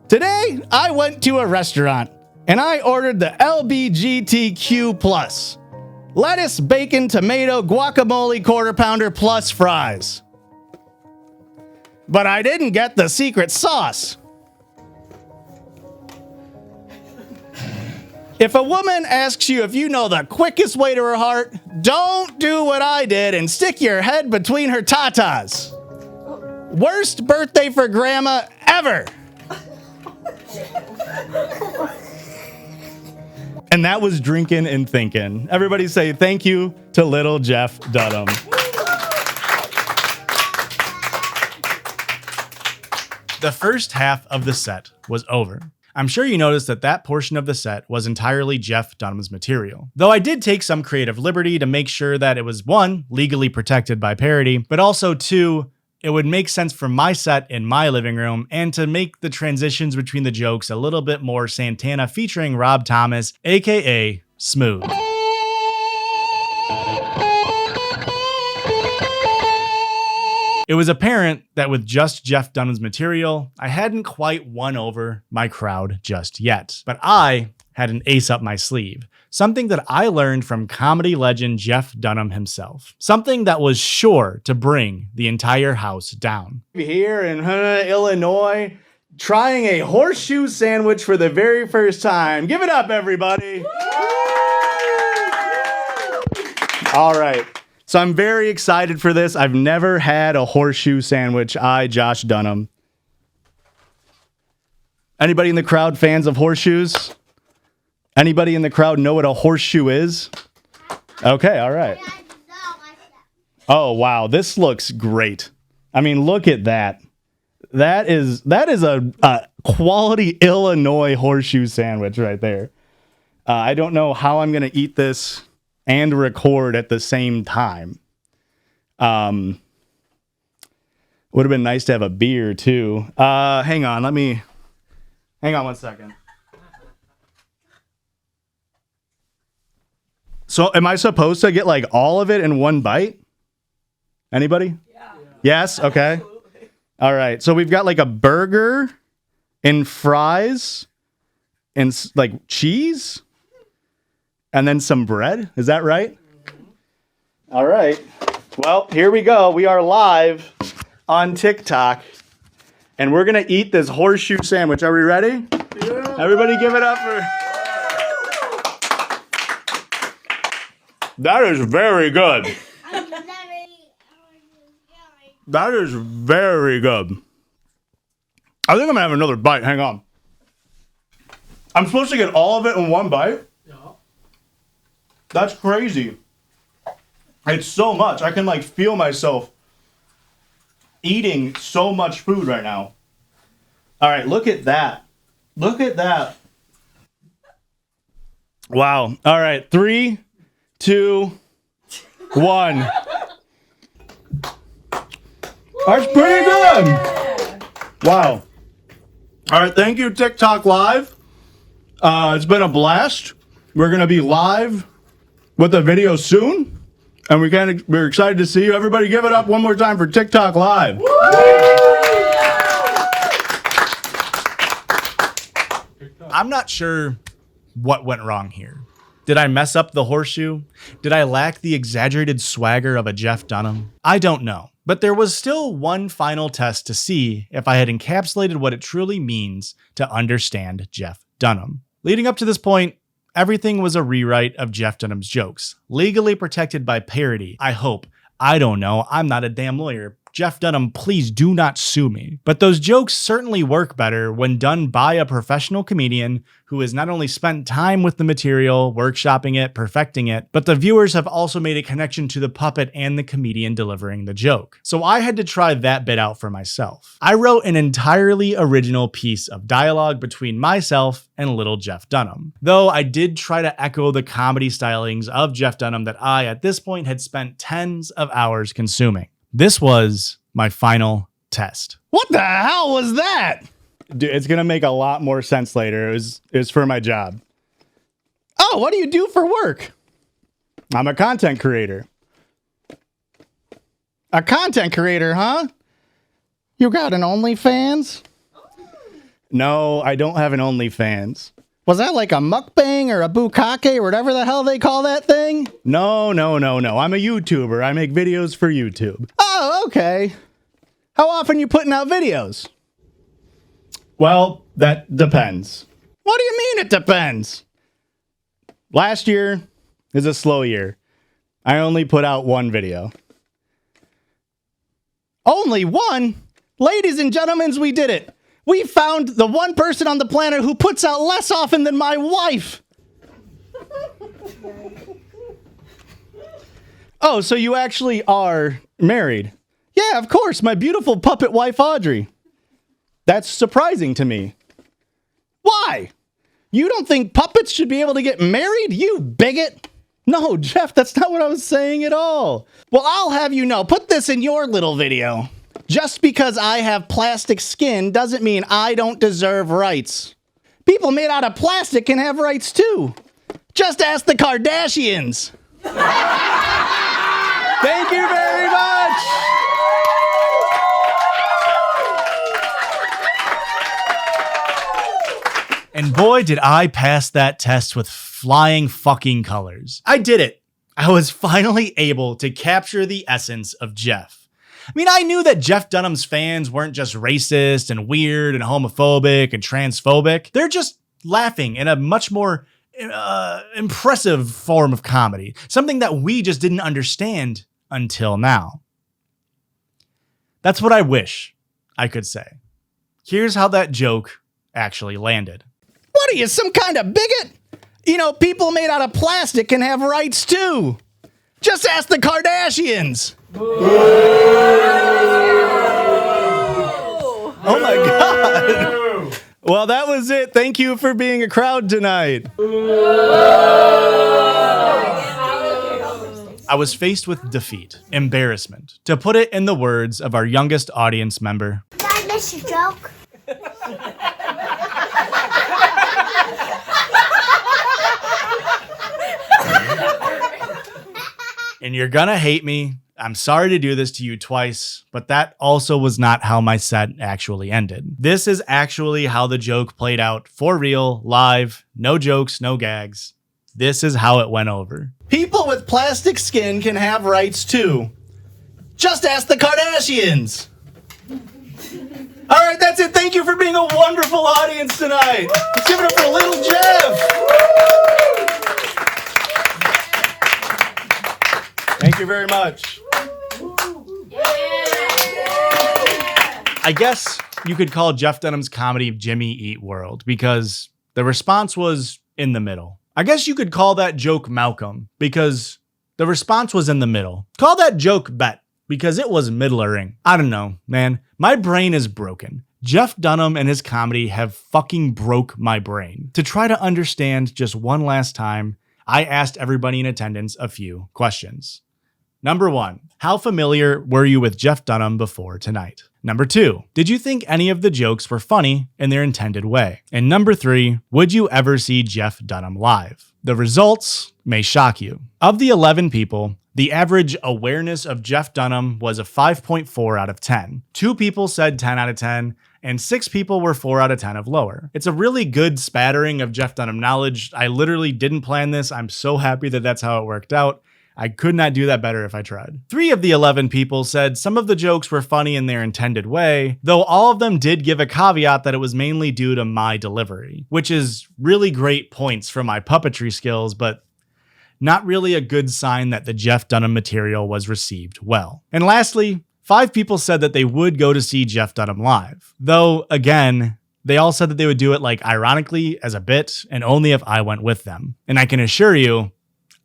P: Today, I went to a restaurant and I ordered the LBGTQ+. Lettuce, bacon, tomato, guacamole, quarter pounder plus fries. But I didn't get the secret sauce. If a woman asks you if you know the quickest way to her heart, don't do what I did and stick your head between her tatas. Worst birthday for grandma ever. And that was drinking and thinking. Everybody say thank you to little Jeff Dunham. The first half of the set was over. I'm sure you noticed that that portion of the set was entirely Jeff Dunham's material. Though I did take some creative liberty to make sure that it was 1, legally protected by parody, but also 2, it would make sense for my set in my living room and to make the transitions between the jokes a little bit more Santana featuring Rob Thomas, aka Smooth. It was apparent that with just Jeff Dunham's material, I hadn't quite won over my crowd just yet. But I had an ace up my sleeve. Something that I learned from comedy legend Jeff Dunham himself. Something that was sure to bring the entire house down. Here in Illinois, trying a horseshoe sandwich for the very first time. Give it up, everybody. All right. So I'm very excited for this. I've never had a horseshoe sandwich. Josh Dunham. Anybody in the crowd fans of horseshoes? Anybody in the crowd know what a horseshoe is? Okay, all right. Oh, wow. This looks great. I mean, look at that. That is a quality Illinois horseshoe sandwich right there. I don't know how I'm going to eat this and record at the same time. Would have been nice to have a beer too. Hang on one second. So am I supposed to get like all of it in one bite? Anybody? Yeah. Yes? Okay. Absolutely. All right. So we've got like a burger and fries and like cheese and then some bread. Is that right? All right. Well, here we go. We are live on TikTok and we're going to eat this horseshoe sandwich. Are we ready? Yeah. Everybody give it up for... That is very good. That is very good. I think I'm gonna have another bite. Hang on. I'm supposed to get all of it in one bite? Yeah. That's crazy. It's so much. I can like feel myself eating so much food right now. All right, look at that. Look at that. Wow. All right, 3, 2, 1. That's pretty good. Wow. All right, thank you, TikTok Live. It's been a blast. We're gonna be live with a video soon, and we're excited to see you. Everybody, give it up one more time for TikTok Live. I'm not sure what went wrong here. Did I mess up the horseshoe? Did I lack the exaggerated swagger of a Jeff Dunham? I don't know. But there was still one final test to see if I had encapsulated what it truly means to understand Jeff Dunham. Leading up to this point, everything was a rewrite of Jeff Dunham's jokes, legally protected by parody. I hope. I don't know. I'm not a damn lawyer. Jeff Dunham, please do not sue me. But those jokes certainly work better when done by a professional comedian who has not only spent time with the material, workshopping it, perfecting it, but the viewers have also made a connection to the puppet and the comedian delivering the joke. So I had to try that bit out for myself. I wrote an entirely original piece of dialogue between myself and little Jeff Dunham. Though I did try to echo the comedy stylings of Jeff Dunham that I, at this point, had spent tens of hours consuming. This was my final test. What the hell was that? Dude, it's gonna make a lot more sense later. It was for my job. Oh, what do you do for work? I'm a content creator. A content creator, huh? You got an OnlyFans? No, I don't have an OnlyFans. Was that like a mukbang or a bukkake or whatever the hell they call that thing? No. I'm a YouTuber. I make videos for YouTube. Oh, okay. How often you putting out videos? Well, that depends. What do you mean it depends? Last year is a slow year. I only put out one video. Only one? Ladies and gentlemen, we did it. We found the one person on the planet who puts out less often than my wife. Oh, so you actually are married? Yeah, of course, my beautiful puppet wife, Audrey. That's surprising to me. Why? You don't think puppets should be able to get married, you bigot? No, Jeff, that's not what I was saying at all. Well, I'll have you know, put this in your little video. Just because I have plastic skin doesn't mean I don't deserve rights. People made out of plastic can have rights too. Just ask the Kardashians. Thank you very much. And boy, did I pass that test with flying fucking colors. I did it. I was finally able to capture the essence of Jeff. I mean, I knew that Jeff Dunham's fans weren't just racist and weird and homophobic and transphobic. They're just laughing in a much more impressive form of comedy. Something that we just didn't understand until now. That's what I wish I could say. Here's how that joke actually landed.
H: What are you, some kind of bigot? You know, people made out of plastic can have rights too. Just ask the Kardashians. Oh my God. Well, that was it. Thank you for being a crowd tonight.
P: I was faced with defeat, embarrassment, to put it in the words of our youngest audience member.
G: Did I miss your joke?
P: And you're gonna hate me. I'm sorry to do this to you twice, but that also was not how my set actually ended. This is actually how the joke played out for real, live, no jokes, no gags. This is how it went over.
H: People with plastic skin can have rights too. Just ask the Kardashians. All right, that's it. Thank you for being a wonderful audience tonight. Let's give it up for little Jeff. Thank you very much.
P: I guess you could call Jeff Dunham's comedy Jimmy Eat World because the response was in the middle. I guess you could call that joke Malcolm because the response was in the middle. Call that joke Bet because it was middlering. I don't know, man. My brain is broken. Jeff Dunham and his comedy have fucking broke my brain. To try to understand just one last time, I asked everybody in attendance a few questions. Number 1, how familiar were you with Jeff Dunham before tonight? Number 2, did you think any of the jokes were funny in their intended way? And number 3, would you ever see Jeff Dunham live? The results may shock you. Of the 11 people, the average awareness of Jeff Dunham was a 5.4 out of 10. 2 people said 10 out of 10, and 6 people were 4 out of 10 of lower. It's a really good spattering of Jeff Dunham knowledge. I literally didn't plan this. I'm so happy that that's how it worked out. I could not do that better if I tried. 3 of the 11 people said some of the jokes were funny in their intended way, though all of them did give a caveat that it was mainly due to my delivery, which is really great points for my puppetry skills, but not really a good sign that the Jeff Dunham material was received well. And lastly, 5 people said that they would go to see Jeff Dunham live, though again, they all said that they would do it like ironically as a bit and only if I went with them. And I can assure you,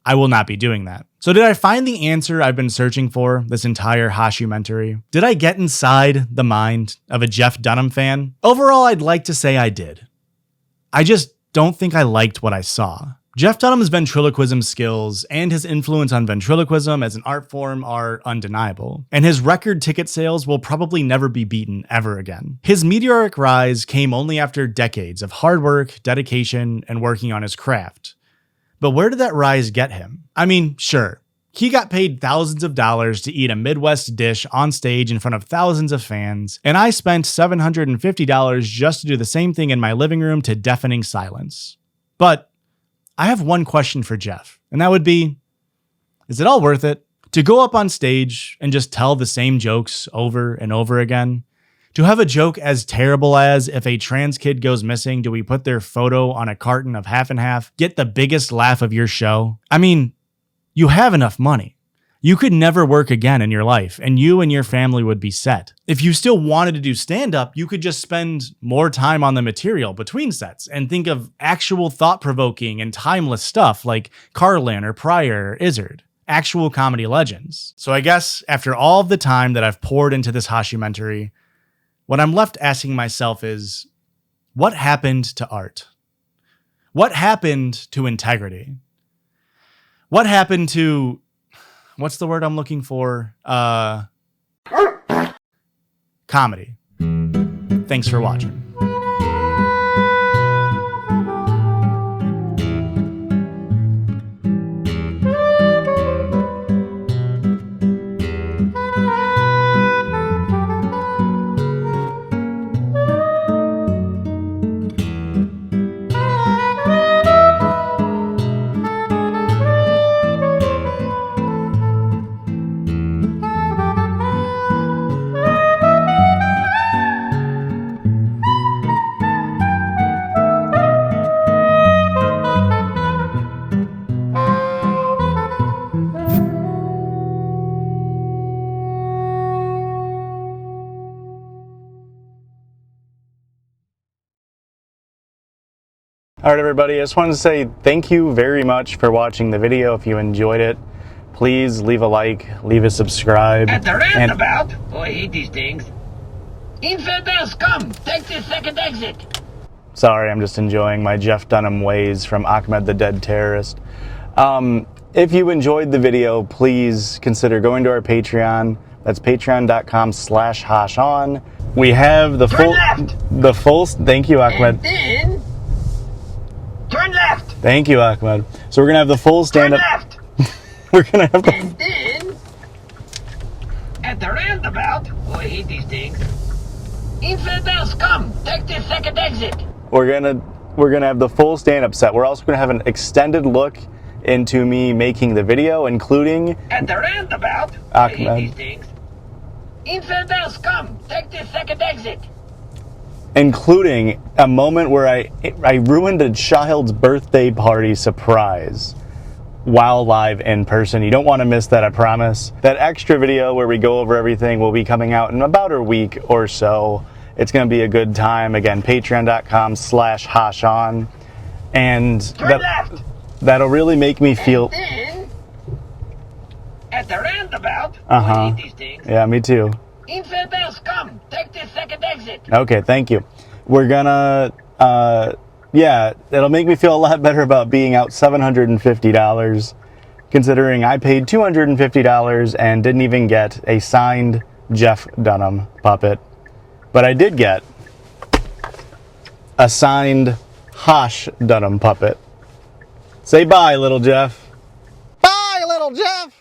P: I will not be doing that. So did I find the answer I've been searching for this entire Hoshumentary? Did I get inside the mind of a Jeff Dunham fan? Overall, I'd like to say I did. I just don't think I liked what I saw. Jeff Dunham's ventriloquism skills and his influence on ventriloquism as an art form are undeniable, and his record ticket sales will probably never be beaten ever again. His meteoric rise came only after decades of hard work, dedication, and working on his craft. But where did that rise get him? I mean, sure, he got paid thousands of dollars to eat a Midwest dish on stage in front of thousands of fans, and I spent $750 just to do the same thing in my living room to deafening silence. But I have one question for Jeff, and that would be, is it all worth it? To go up on stage and just tell the same jokes over and over again? To have a joke as terrible as, if a trans kid goes missing, do we put their photo on a carton of half and half? Get the biggest laugh of your show? I mean, you have enough money. You could never work again in your life, and you and your family would be set. If you still wanted to do stand-up, you could just spend more time on the material between sets and think of actual thought-provoking and timeless stuff like Carlin or Pryor or Izzard. Actual comedy legends. So I guess after all of the time that I've poured into this Hoshumentary, what I'm left asking myself is, what happened to art? What happened to integrity? What happened to, what's the word I'm looking for? Comedy. Thanks for watching.
N: All right, everybody, I just wanted to say thank you very much for watching the video. If you enjoyed it, please leave a like, leave a subscribe.
B: At the roundabout, I hate these things. Infidels, come, take the second exit.
N: Sorry, I'm just enjoying my Jeff Dunham ways from Ahmed the Dead Terrorist. If you enjoyed the video, please consider going to our Patreon. That's patreon.com/hoshon. We have the full, thank you, Ahmed.
B: Then, turn left.
N: Thank you, Ahmed. So we're gonna have the full stand-up. We're gonna have the.
B: And then, at the roundabout, I hate these things. Infidels, come, take the second exit.
N: We're gonna have the full stand-up set. We're also gonna have an extended look into me making the video, including
B: at the roundabout. I hate these things. Infidels, come, take the second exit.
N: Including a moment where I ruined a child's birthday party surprise while live in person. You don't want to miss that, I promise. That extra video where we go over everything will be coming out in about a week or so. It's going to be a good time. Again, patreon.com/hoshon. And that'll really make me feel...
B: Then, at the roundabout, I hate these things.
N: Yeah, me too.
B: Infidels, come, take the second exit.
N: Okay, thank you. We're gonna, yeah, it'll make me feel a lot better about being out $750, considering I paid $250 and didn't even get a signed Jeff Dunham puppet. But I did get a signed Hosh Dunham puppet. Say bye, little Jeff.
F: Bye, little Jeff.